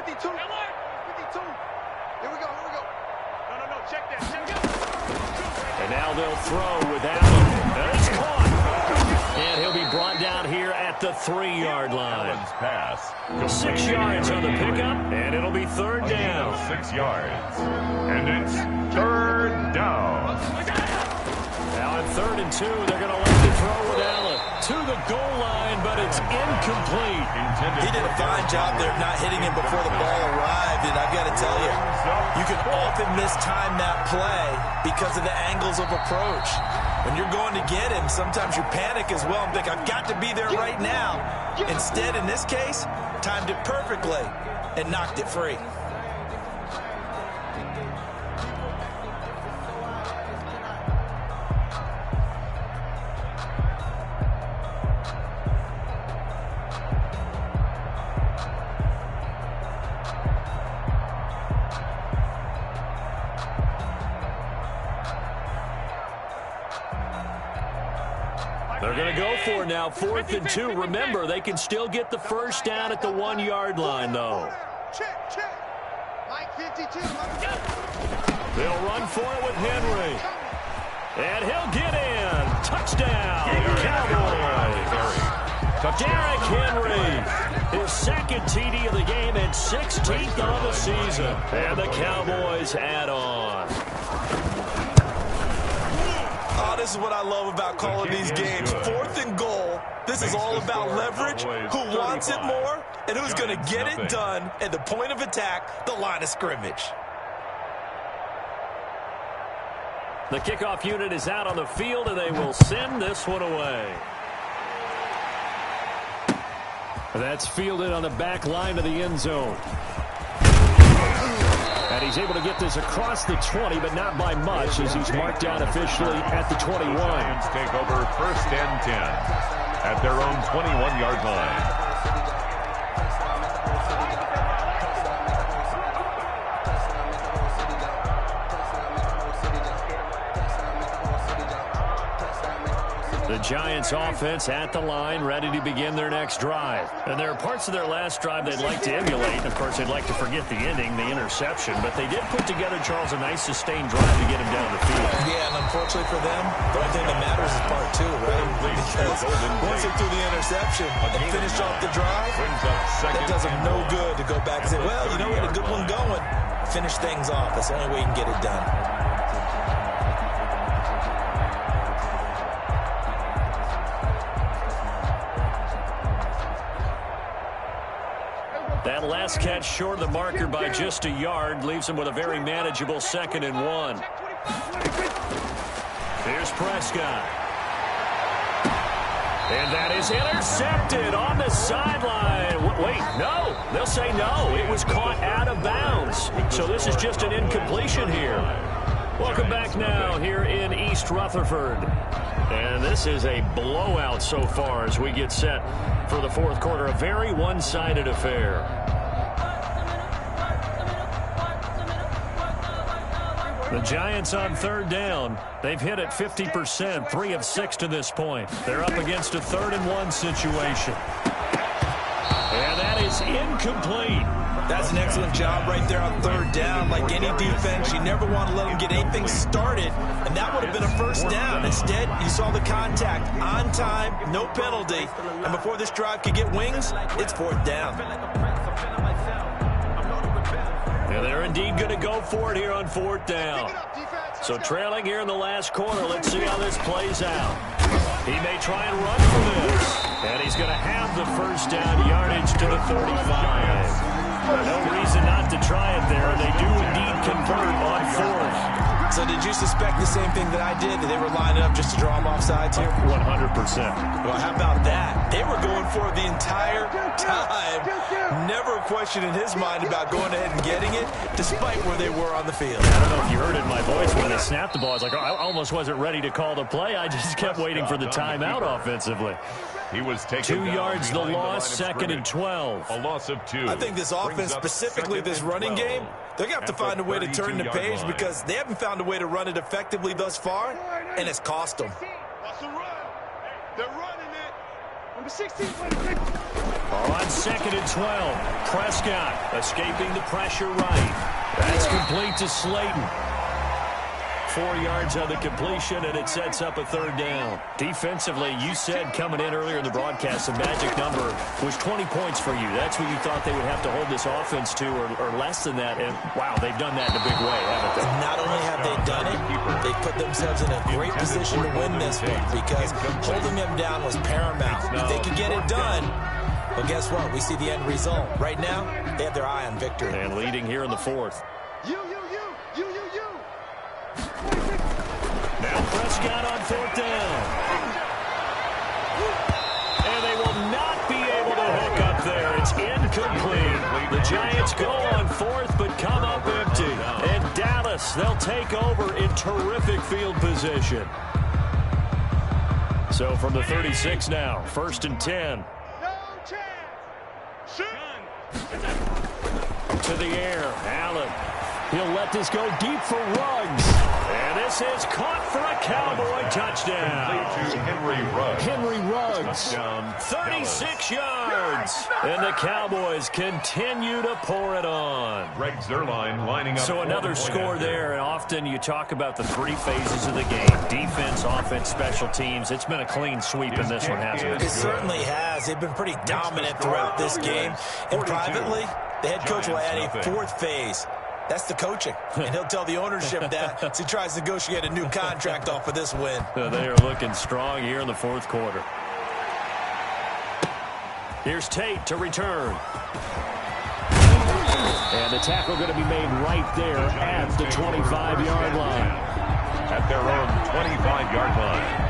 52. And now they'll throw with Allen. He's caught. And he'll be brought down here at the 3-yard line. Pass. 6 yards on the pickup, and it'll be third down. 6 yards. And it's third down. Now at 3rd and 2, they're going to let you throw with Allen to the goal line, but it's incomplete. He did a fine job there not hitting him before the ball arrived, and I've got to tell you, you can often mistime that play because of the angles of approach. When you're going to get him, sometimes you panic as well and think, I've got to be there right now. Instead, in this case, timed it perfectly and knocked it free. They're going to go for it now, 4th and 2. Remember, they can still get the first down at the 1-yard line, though. They'll run for it with Henry. And he'll get in. Touchdown, Cowboys. Derrick Henry, his 2nd TD of the game and 16th on the season. And the Cowboys add on. Oh, this is what I love about calling these games. 4th and goal. This is all about leverage, who wants it more, and who's going to get it done at the point of attack, the line of scrimmage. The kickoff unit is out on the field, and they will send this one away. That's fielded on the back line of the end zone. And he's able to get this across the 20, but not by much, as he's marked down officially at the 21. The Giants take over 1st and 10 at their own 21-yard line. The Giants offense at the line, ready to begin their next drive. And there are parts of their last drive they'd like to emulate. Of course, they'd like to forget the ending, the interception. But they did put together, Charles, a nice sustained drive to get him down the field. Yeah, and unfortunately for them, the only thing that matters is part 2, right? Because once they threw the interception and finished off the drive, that does them no good to go back and say, well, you know, we had a good one going. Finish things off. That's the only way you can get it done. That last catch short of the marker by just a yard leaves him with a very manageable 2nd and 1. Here's Prescott. And that is intercepted on the sideline. Wait, no. They'll say no. It was caught out of bounds. So this is just an incompletion here. Welcome back now here in East Rutherford. And this is a blowout so far as we get set for the 4th quarter. A very one-sided affair. The Giants on 3rd down. They've hit it 50%, 3 of 6 to this point. They're up against a 3rd and 1 situation. And that is incomplete. That's an excellent job right there on 3rd down. Like any defense, you never want to let them get anything started, and that would have been a first down. Instead, you saw the contact on time, no penalty, and before this drive could get wings, it's 4th down. Yeah, they're indeed going to go for it here on 4th down. So trailing here in the last quarter, let's see how this plays out. He may try and run for this, and he's going to have the first down yardage to the 35. No reason not to try it there. They do indeed convert on 4th. So did you suspect the same thing that I did? That they were lining up just to draw them off sides here? 100%. Well, how about that? They were going for it the entire time. Never a question in his mind about going ahead and getting it, despite where they were on the field. I don't know if you heard it in my voice when they snapped the ball. I was like, I almost wasn't ready to call the play. I just kept waiting for the timeout offensively. He was taken 2 yards the loss, 2nd and 12. A loss of 2. I think this offense, specifically this running game, they're going to have to find a way to turn the page because they haven't found a way to run it effectively thus far, and it's cost them. They're running it. Number 16. On 2nd and 12, Prescott escaping the pressure right. That's complete to Slayton. 4 yards on the completion, and it sets up a 3rd down. Defensively, you said coming in earlier in the broadcast, the magic number was 20 points for you. That's what you thought they would have to hold this offense to, or less than that. And, wow, they've done that in a big way, haven't they? Not only have they done it, they put themselves in a great position to win this one because holding them down was paramount. If they could get it done, well, guess what? We see the end result. Right now, they have their eye on victory. And leading here in the 4th. Now Prescott on 4th down. And they will not be able to hook up there. It's incomplete. The Giants go on 4th, but come up empty. And Dallas, they'll take over in terrific field position. So from the 36 now, 1st and 10. To the air, Allen. He'll let this go deep for Ruggs. And this is caught for a Cowboy touchdown. Henry Ruggs, 36 yards. And the Cowboys continue to pour it on. Greg Zuerlein lining up. So another score there, and often you talk about the 3 phases of the game. Defense, offense, special teams. It's been a clean sweep in this one, hasn't it? It certainly has. They've been pretty dominant throughout this game. And privately, the head coach will add a 4th phase. That's the coaching. And he'll tell the ownership that as he tries to negotiate a new contract off of this win. They are looking strong here in the 4th quarter. Here's Tate to return. And the tackle going to be made right there at the 25-yard line. At their own 25-yard line.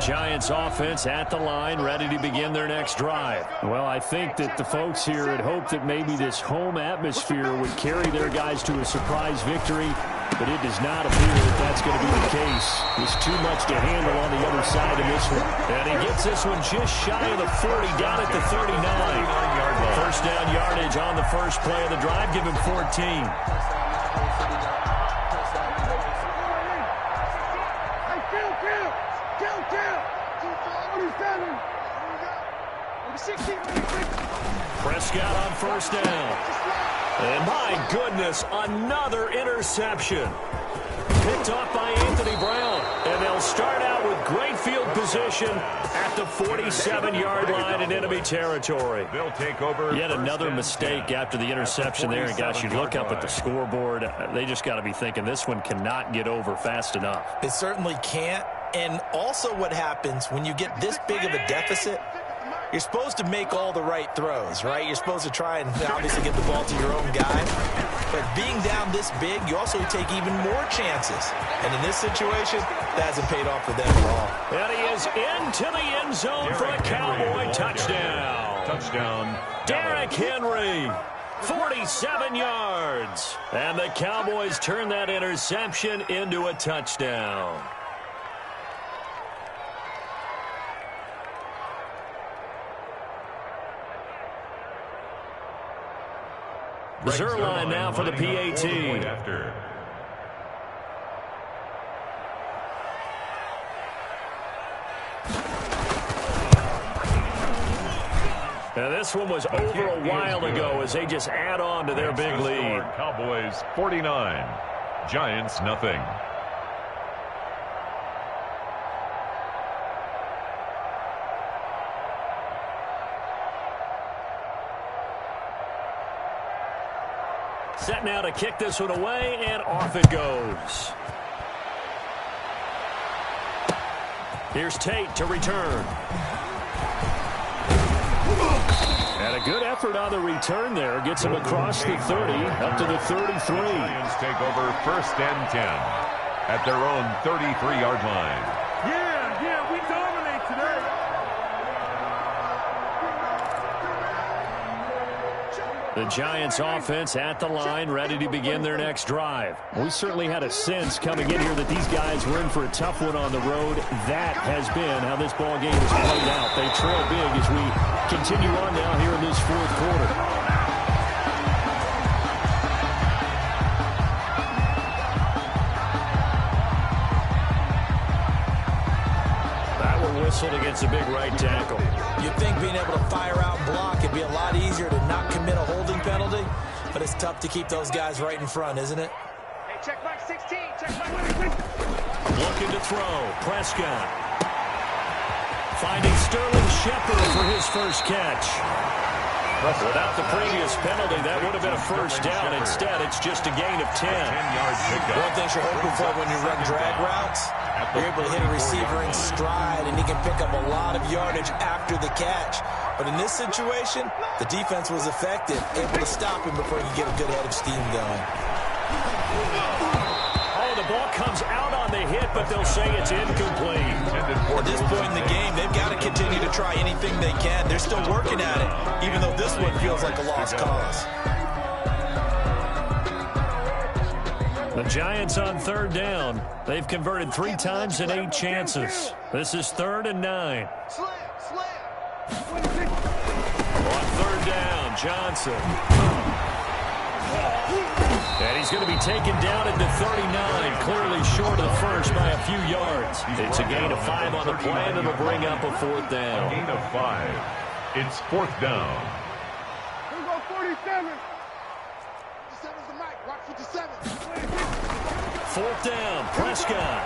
Giants offense at the line, ready to begin their next drive. Well, I think that the folks here had hoped that maybe this home atmosphere would carry their guys to a surprise victory, but it does not appear that that's going to be the case. There's too much to handle on the other side of this one. And he gets this one just shy of the 40, down at the 39. 1st down yardage on the first play of the drive. Give him 14. Prescott on 1st down. And my goodness, another interception. Picked off by Anthony Brown. And they'll start out with great field position at the 47-yard line in enemy territory. They'll take over. Yet another mistake after the interception there. And guys, you look up at the scoreboard, they just got to be thinking this one cannot get over fast enough. It certainly can't. And also what happens when you get this big of a deficit, you're supposed to make all the right throws, right? You're supposed to try and obviously get the ball to your own guy. But being down this big, you also take even more chances. And in this situation, that hasn't paid off for them at all. And he is into the end zone for a Cowboy touchdown. Touchdown. Derrick Henry, 47 yards. And the Cowboys turn that interception into a touchdown. Zuerlein now for the PAT. Now this one was over a while ago as they just add on to their big lead. Cowboys 49, Giants nothing. Set now to kick this one away, and off it goes. Here's Tate to return. And a good effort on the return there. Gets him across the 30, up to the 33. Giants take over 1st and 10 at their own 33-yard line. Yeah, we dominate today. The Giants offense at the line, ready to begin their next drive. We certainly had a sense coming in here that these guys were in for a tough one on the road. That has been how this ball game has played out. They trail big as we continue on now here in this fourth quarter. Against a big right tackle. You'd think being able to fire out and block it'd be a lot easier to not commit a holding penalty, but it's tough to keep those guys right in front, isn't it? Hey, check back 16. Check back 16. Looking to throw. Prescott. Finding Sterling Shepard for his first catch. Without the previous penalty, that would have been a first down. Instead, it's just a gain of 10. One thing you're hoping for when you run drag routes, you're able to hit a receiver in stride, and he can pick up a lot of yardage after the catch. But in this situation, the defense was effective, able to stop him before he could get a good head of steam going. Oh, the ball comes out on the hit, but they'll say it's incomplete. At this point in the game, they've got to continue to try anything they can. They're still working at it, even though this one feels like a lost cause. The Giants on third down. They've converted 3 times in 8 chances. This is 3rd and 9. On third down, Johnson. And he's going to be taken down at the 39, clearly short of the first by a few yards. It's a gain of 5 on the play, and it'll bring up a 4th down. A gain of 5. It's 4th down. Here we go, 47. 57's the mic. Rock 57. 4th down, Prescott.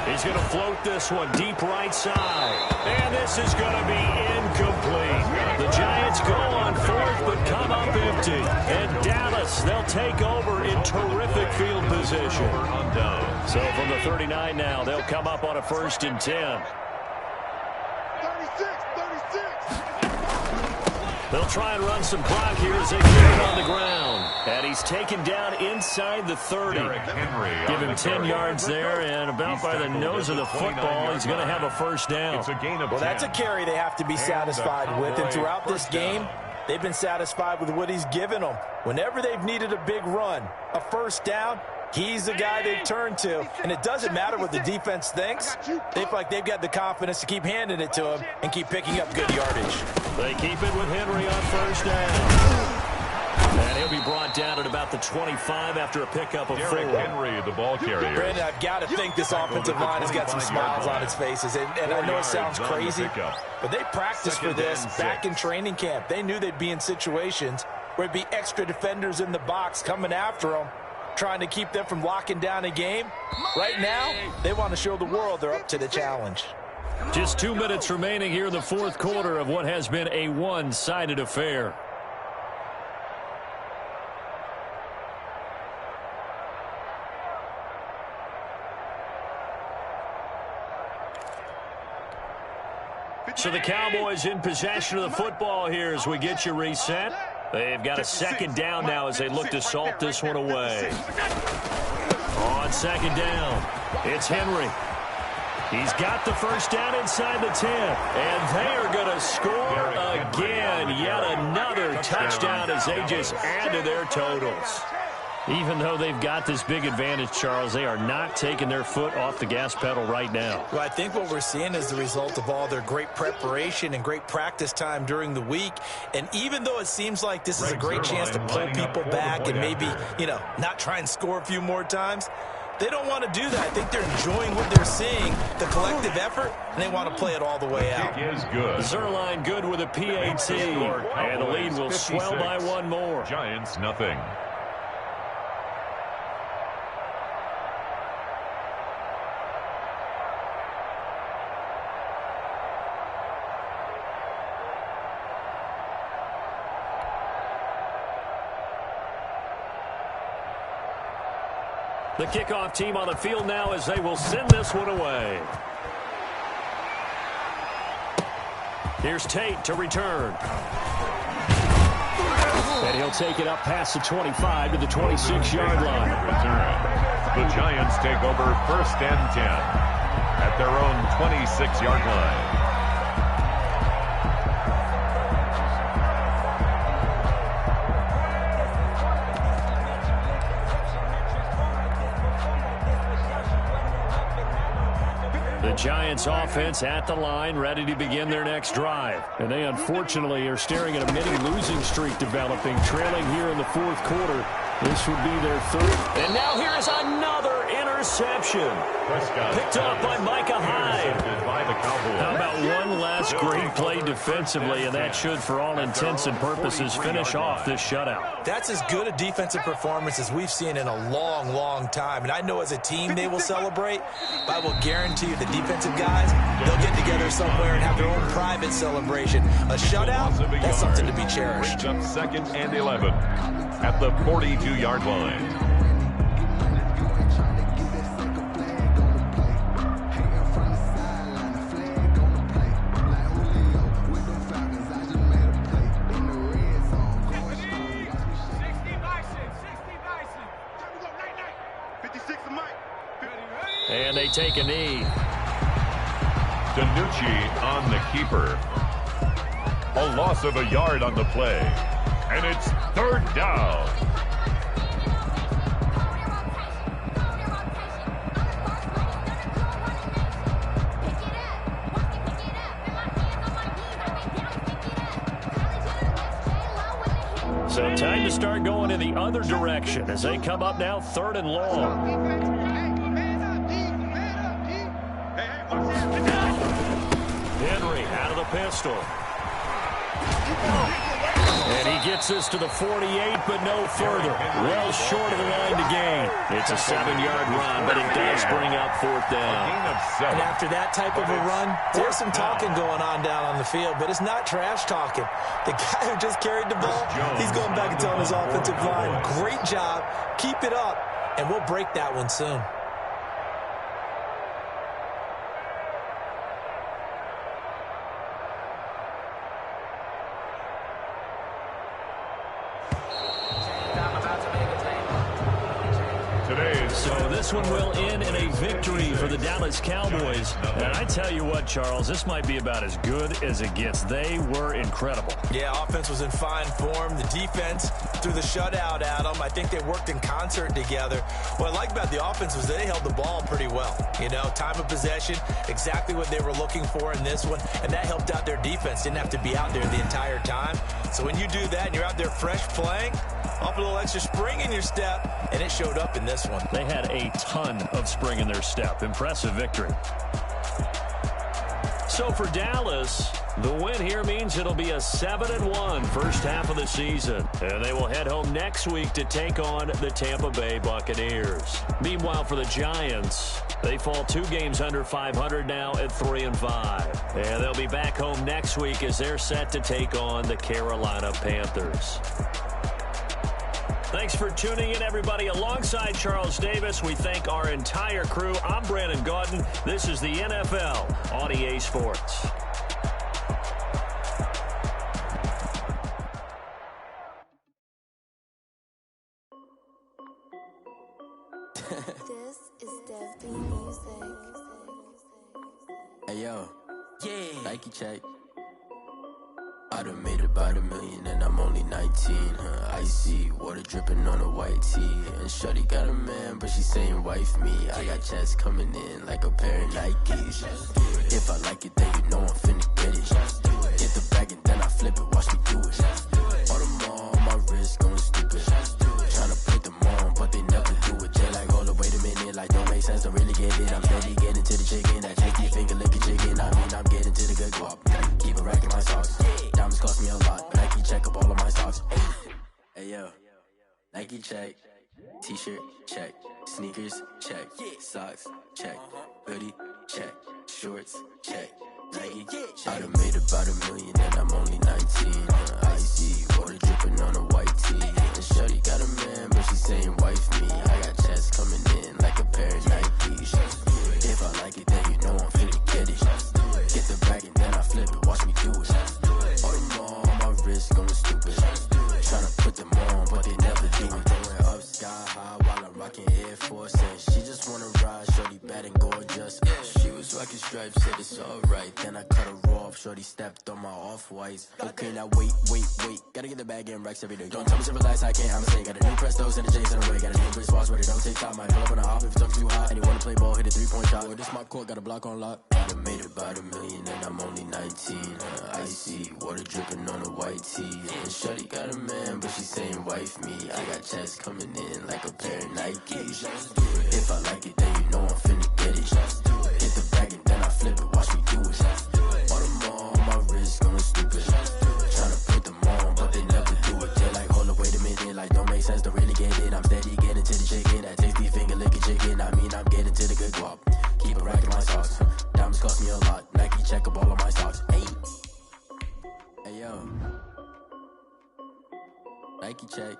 He's going to float this one deep right side. And this is going to be incomplete. The Giants go on 4th but come up empty. And Dallas, they'll take over in terrific field position. So from the 39 now, they'll come up on a 1st and 10. 36. They'll try and run some clock here as they get it on the ground. And he's taken down inside the 30. Give him 10 yards there, and about by the nose of the football, he's going to have a 1st down. It's a gain of 10. Well, that's a carry they have to be satisfied with, and throughout this game, they've been satisfied with what he's given them. Whenever they've needed a big run, a 1st down, he's the guy they've turned to. And it doesn't matter what the defense thinks. They feel like they've got the confidence to keep handing it to him and keep picking up good yardage. They keep it with Henry on 1st down. And he'll be brought down at about the 25 after a pickup of 4. Henry, the ball carrier. Brandon, I've got to think this offensive line has got some smiles on its faces. And I know it sounds crazy, but they practiced for this back in training camp. They knew they'd be in situations where there'd be extra defenders in the box coming after them, trying to keep them from locking down a game. Right now, they want to show the world they're up to the challenge. Just 2 minutes remaining here in the 4th quarter of what has been a one-sided affair. So the Cowboys in possession of the football here as we get you reset. They've got a 2nd down now as they look to salt this one away. On 2nd down, it's Henry. He's got the 1st down inside the 10. And they are going to score again. Yet another touchdown as they just add to their totals. Even though they've got this big advantage, Charles, they are not taking their foot off the gas pedal right now. Well, I think what we're seeing is the result of all their great preparation and great practice time during the week. And even though it seems like this is a great chance to pull people back and maybe, not try and score a few more times, they don't want to do that. I think they're enjoying what they're seeing, the collective effort, and they want to play it all the way out. Kick is good. Zerline good with a PAT, and the lead will swell by 1 more. Giants nothing. The kickoff team on the field now as they will send this one away. Here's Tate to return. And he'll take it up past the 25 to the 26-yard line. The Giants take over 1st and 10 at their own 26-yard line. The Giants offense at the line, ready to begin their next drive. And they unfortunately are staring at a mini losing streak developing, trailing here in the fourth quarter. This would be their third. And now here's another interception. Picked off by Micah Hyde. How about one last great play defensively, and that should, for all intents and purposes, finish off this shutout. That's as good a defensive performance as we've seen in a long, long time. And I know as a team they will celebrate, but I will guarantee you the defensive guys, they'll get together somewhere and have their own private celebration. A shutout, that's something to be cherished. Brings up 2nd and 11 at the 42-yard line. And they take a knee. DiNucci on the keeper. A loss of a yard on the play. And it's 3rd down. So time to start going in the other direction as they come up now 3rd and long. Henry out of the pistol. And he gets this to the 48, but no further. Well short of the line to gain. It's a 7-yard run, but it does bring up 4th down. And after that type of a run, there's some talking going on down on the field, but it's not trash talking. The guy who just carried the ball, he's going back and telling his offensive line, great job, keep it up, and we'll break that one soon. So this one will end in a victory for the Dallas Cowboys. And I tell you what, Charles, this might be about as good as it gets. They were incredible. Yeah, offense was in fine form. The defense threw the shutout at them. I think they worked in concert together. What I like about the offense was they held the ball pretty well. You know, time of possession, exactly what they were looking for in this one. And that helped out their defense. Didn't have to be out there the entire time. So when you do that and you're out there fresh playing, off a little extra spring in your step, and it showed up in this one. They had a ton of spring in their step. Impressive victory. So for Dallas, the win here means it'll be a 7-1 first half of the season. And they will head home next week to take on the Tampa Bay Buccaneers. Meanwhile, for the Giants, they fall 2 games under 500 now at 3-5. And they'll be back home next week as they're set to take on the Carolina Panthers. Thanks for tuning in, everybody. Alongside Charles Davis, we thank our entire crew. I'm Brandon Gaudin. This is the NFL on EA Sports. This is Dev B Music. Hey yo, yeah, Nike check. I done made about $1 million and I'm only 19. Icy water dripping on a white tee. And shorty got a man, but she saying wife me. I got checks coming in like a pair of Nikes. If I like it, then you know I'm finna get it. Get the bag and then I flip it, watch me do it. All them on my wrist going stupid. Tryna put them on, but they never do it. They like, hold up, wait a minute, like don't make sense, don't really get it. I'm steady getting to the chicken, that cheeky finger licking chicken. I mean, I'm getting to the good guap. Keep a rack in my socks. Diamonds cost me a lot, but Nike check up all of my socks. Hey yo, Nike check, t-shirt check, sneakers check, socks check, hoodie check, shorts check, Nike check. I done made about $1 million and I'm only 19. Icy water dripping on a white tee. And shorty got a man, but she saying wife me. I got checks coming in like a pair of Nikes. If I like it, then you know I'm finna get it. Get the bag and then I flip it, watch me do it. All them on my wrist going stupid. Tryna put them on, but they never do it. Going up sky high while I'm rocking Air Force. And she just wanna ride, shorty bad and gorgeous. dress. She was rocking stripes, said it's alright. Then I cut her off, shorty stepped on my off-whites. Okay, now wait. Gotta get the bag in racks every day. Don't tell me to relax, I can't, I'ma say. Got a new Prestos and a J's in the way. Got a new Chris Foss, but it don't take time. Might pull up on a hop if it's up too hot. And you wanna play ball, hit a 3-point shot. Boy, this my court, got a block on lock. I done made about $1 million and I'm only 19. Icy, water dripping on a white tee. And shorty got a man, but she saying wife me. I got checks coming in like a pair of Nikes. If I like it, then you know I'm finna get it. Hit the bag and then I flip it, watch me do it. All them on my wrist going stupid. Tryna put them on, but they never do it. They're like, hold up, wait a minute, like don't make sense, don't really get it. I'm steady getting to the chicken, that tasty finger licking chicken. I mean, I'm getting to the good guap. Keep a rack in my socks. Diamonds cost me a lot. Nike check up all of my socks. Hey yo, Nike check.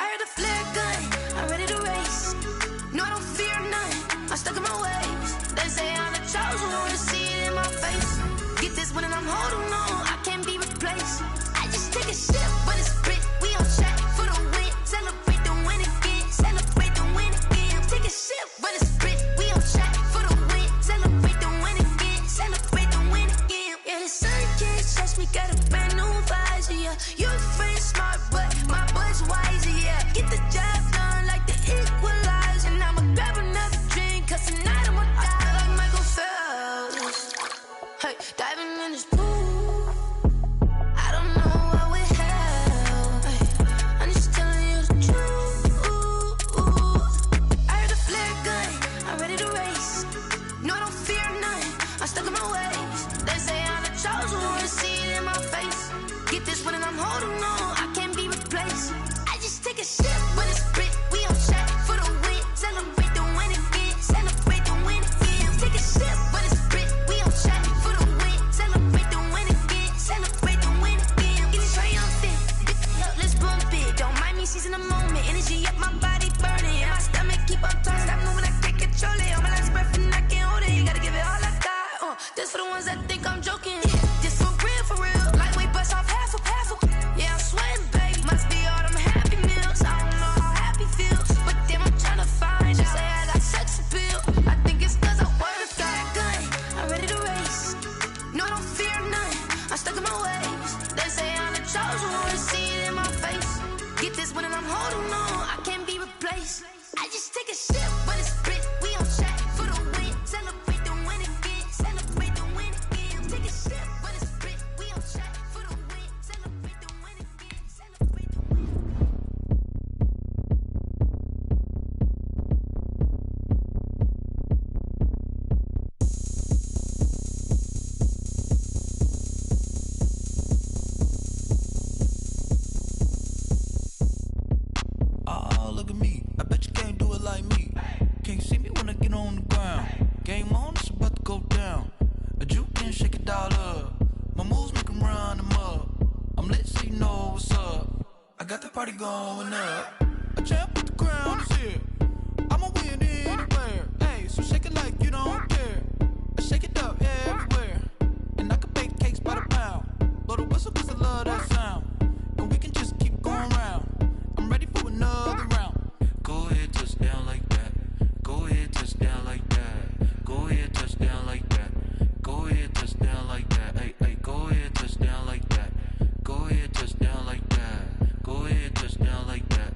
I heard a flare gun, I'm ready to race. No, I don't fear none, I'm stuck in my ways. They say I'm the chosen one, see it in my face. Get this one and I'm holding on, I can't be replaced. I just take a sip, but it's grit. We on track for the win, celebrate the win again, celebrate the win again. Take a sip, but it's grit. We on track for the win, celebrate the win again, celebrate the win again. Yeah, the sun can't touch me, got a brand new visor. Yeah, you're friend smart, but my butt's wiser. Yeah, get the job done like the equalizer. And I'ma grab another drink, cause tonight I'ma die like Michael Phelps. Hey, diving in this pool, I don't know what would help. Hey, I'm just telling you the truth. I heard a flare gun, I'm ready to race. No, I don't fear none, I'm stuck in my ways. They say I'm the chosen one, see it in my face. Get this one and I'm holding on, I can't be replaced. I just take a sip, but it's grit. We on track for the win, celebrate the win again, celebrate the win again. Take a sip, but it's grit. We on track for the win, celebrate the win again, celebrate the win again. Get it triumphant, up, let's bump it. Don't mind me seizing the moment, energy up my body burning. And my stomach keep on turning, stop moving, I can't control it. On my last breath and I can't hold it. You gotta give it all I got. This for the ones that think I'm joking. This for real, lightweight bust off half a. Yeah, I'm sweating, babe. Must be all them happy meals. I don't know how happy feels, but damn, I'm tryna find out. Say I got sex appeal. I think it's cause I work. Got a gun, I'm ready to race. got the party going up. A champ with the crown is here. I'ma win anywhere. Hey, so shake it like you don't care. I shake it up everywhere. And I can bake cakes by the pound. Blow the whistle 'cause I love that sound. And we can just keep going round. I'm ready for another round. Go ahead, touch down like that. Go ahead, touch down like that. Go ahead, touch down like that. Go ahead, touch down like that. Hey, hey, go ahead, touch down like that. Go ahead, touch down like that. Go ahead, touch down like that.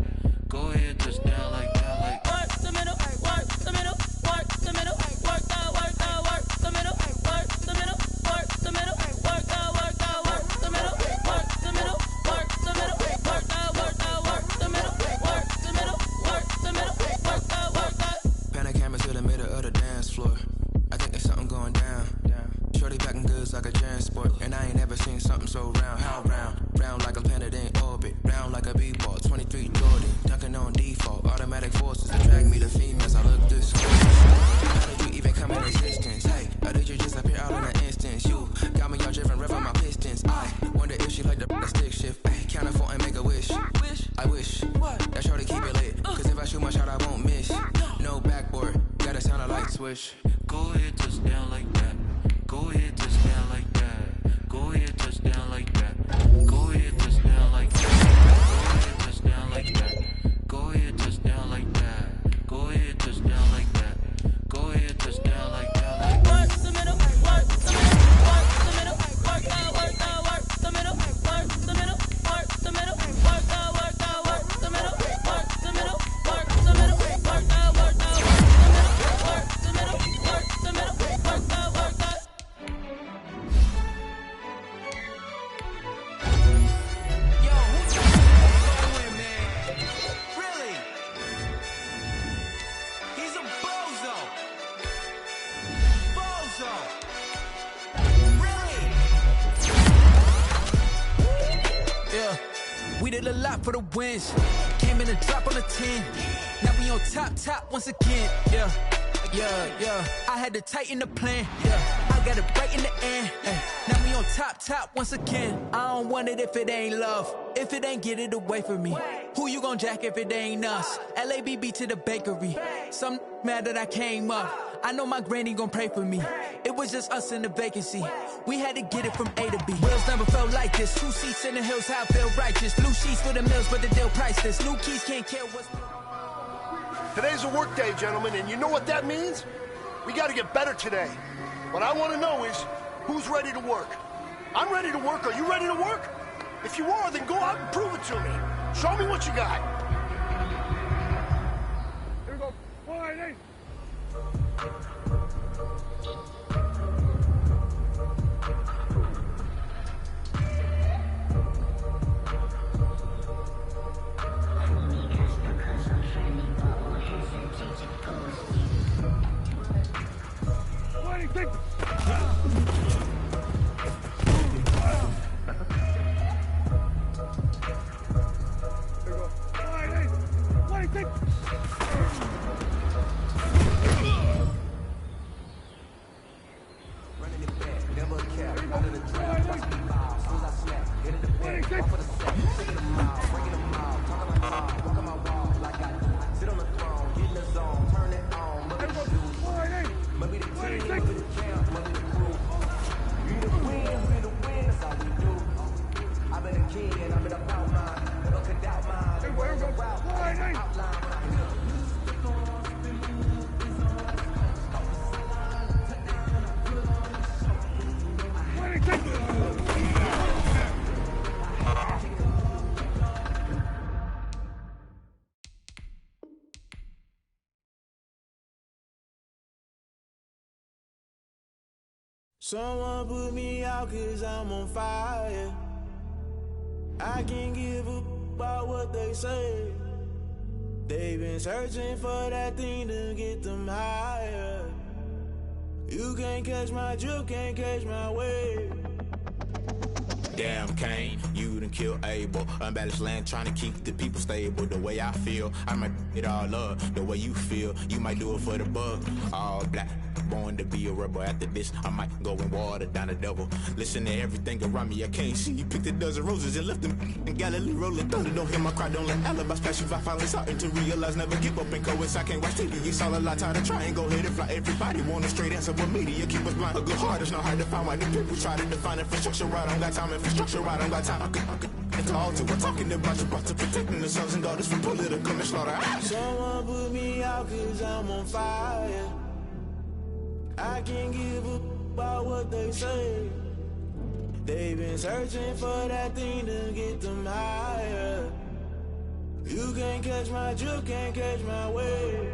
Go ahead, touch down like that. Like work the middle, work the middle, work the middle, work the middle, work the middle, work the middle, work the middle, work the middle, work the middle, work the middle, work the middle, work the middle, work the middle, work the. Pan the camera to the middle of the dance floor. I think there's something going down. Shorty packing goods like a transport, and I ain't never seen something so round. How round? Round like a planet in orbit, round like a b-ball. 23 Jordan, dunking on default. Automatic forces attract me to females. I look this good. How did you even come in existence? Hey, or did you just appear out in an instance? You got me all driven, revving my pistons. I wonder if she like the stick shift. Ay, count it 4 and make a wish. I wish that shorty keep it lit, 'cause if I shoot my shot, I won't miss. No backboard, gotta sound a light switch. go ahead, touch down like that. Go ahead, touch down like that. Go ahead, touch down like that. Go ahead, touch down like that. Go ahead, touch down like that. Go ahead, touch down like that. Go ahead, touch down like that. Go ahead, touch down like that. Like work the middle, work the middle, work the middle, work the middle, work the middle, work the middle, work the middle, work the middle, work the middle, work the middle, work the middle, work the middle, work the middle, work the. Yo, who's going, man? Really? He's a bozo. Bozo. Really? Yeah, we did a lot for the wins. Came in a drop on the 10. Now we on top once again. Yeah. I had to tighten the plan. Yeah, I got it right in the end. Now we on top once again. I don't want it if it ain't love. If it ain't, get it away from me. Who you gon' jack if it ain't us? LABB to the bakery. Some mad that I came up. I know my granny gon' pray for me. It was just us in the vacancy. We had to get it from A to B. Wheels never felt like this. 2 seats in the hills, how I feel righteous. Blue sheets for the mills, but the deal priceless. New keys can't care what's. Today's a work day, gentlemen, and you know what that means? We got to get better today. What I want to know is, who's ready to work? I'm ready to work. Are you ready to work? If you are, then go out and prove it to me. Show me what you got. Here we go. 1, 8. Someone put me out 'cause I'm on fire. I can't give a about what they say. They've been searching for that thing to get them higher. You can't catch my drift, can't catch my wave. Damn Kane, you done kill Abel. Unbalanced land trying to keep the people stable. The way I feel, I might it all up. The way you feel, you might do it for the buck. All black, born to be a rebel. After this, I might go and water down the devil. Listen to everything around me, I can't see. You picked a dozen roses and left them in Galilee rolling thunder. Don't hear my cry, don't let alibis pass you. I finally starting to realize, never give up and coincide. I can't watch TV, it's all a lot. Tired of trying, go ahead and fly. Everybody want a straight answer, but media keep us blind. A good heart is not hard to find. Why the people try to define infrastructure right? I don't got time, infrastructure right, I don't got time. I could it's all to we're talking about you, about to protecting the sons and daughters from political and slaughter. Someone put me out cause I'm on fire. I can't give up about what they say. They've been searching for that thing to get them higher. You can't catch my drift, can't catch my wave.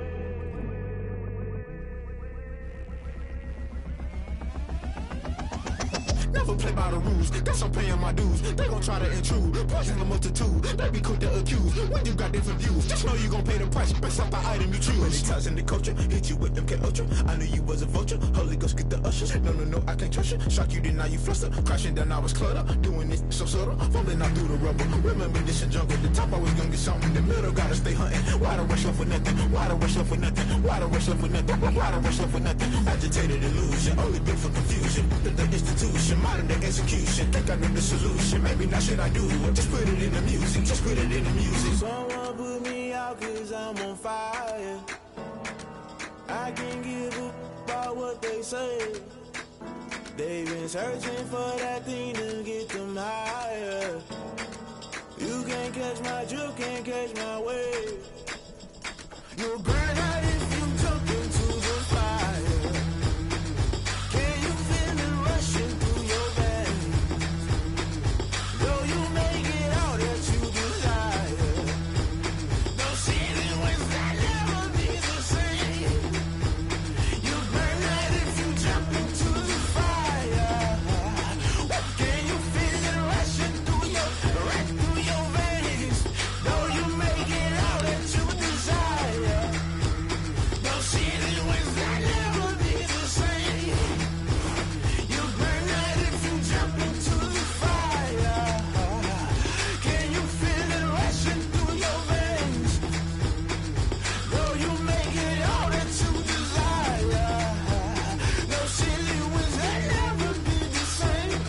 Never play by the rules, guess I'm paying my dues. They gon' try to intrude, poison the multitude. They be quick to accuse, when you got different views. Just know you gon' pay the price, based off the item you choose. Many times in the culture, hit you with them K-Ultra. I knew you was a vulture, Holy Ghost get the ushers. No, I can't trust you. Shock you, then now you fluster. Crashing down, I was cluttered. Doing this so subtle, falling out through the rubble. Remember this in jungle, the top always gonna get something. The middle gotta stay hunting. Why the rush left for nothing? Why the rush left for nothing? Why the rush left for nothing? Why the rush left for nothing? Agitated illusion, only built for confusion. The institution, modern day execution. Think I know the solution, maybe not should I do it. Just put it in the music, just put it in the music. Someone put me out cause I'm on fire. I can't give up about what they say. They've been searching for that thing to get them higher. You can't catch my drift, can't catch my wave. You'll burn out if you jump into the fire. Can you feel it rushing through your veins? Though you make it all that you desire. No city was that never be the same. You burn out if you jump into the fire. Can you feel it rushing through your veins? Though you make it all that you desire. No city was that never be the same. You burn out if you jump into the fire. Can you feel it rushing through your veins? Though you make it all that you desire. No city was that never be the same.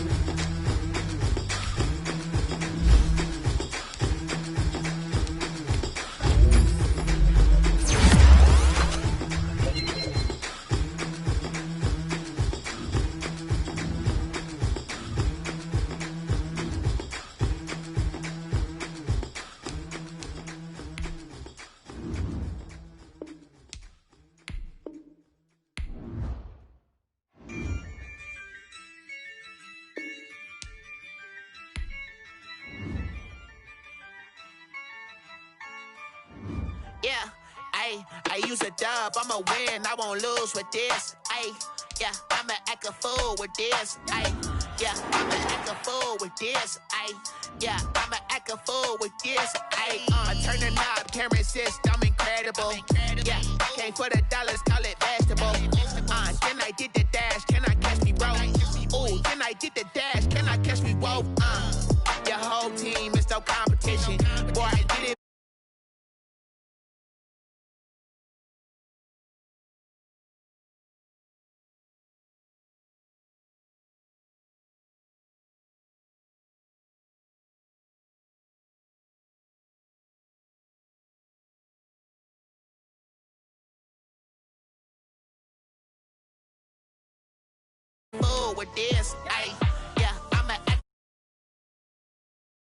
Yeah, I use a dub, I'ma win, I won't lose with this. Yeah, I'ma act a fool with this. Yeah, I'ma act a fool with this. Yeah, I'ma act a fool with this. I turn the knob, camera assist, I'm incredible. Yeah, came for the dollars, call it vegetable. Then I did the dash, can I catch me, bro? Ooh, then I did the dash, can I catch me, whoa? Your whole team is no competition. Boy, I did it. Fool with this,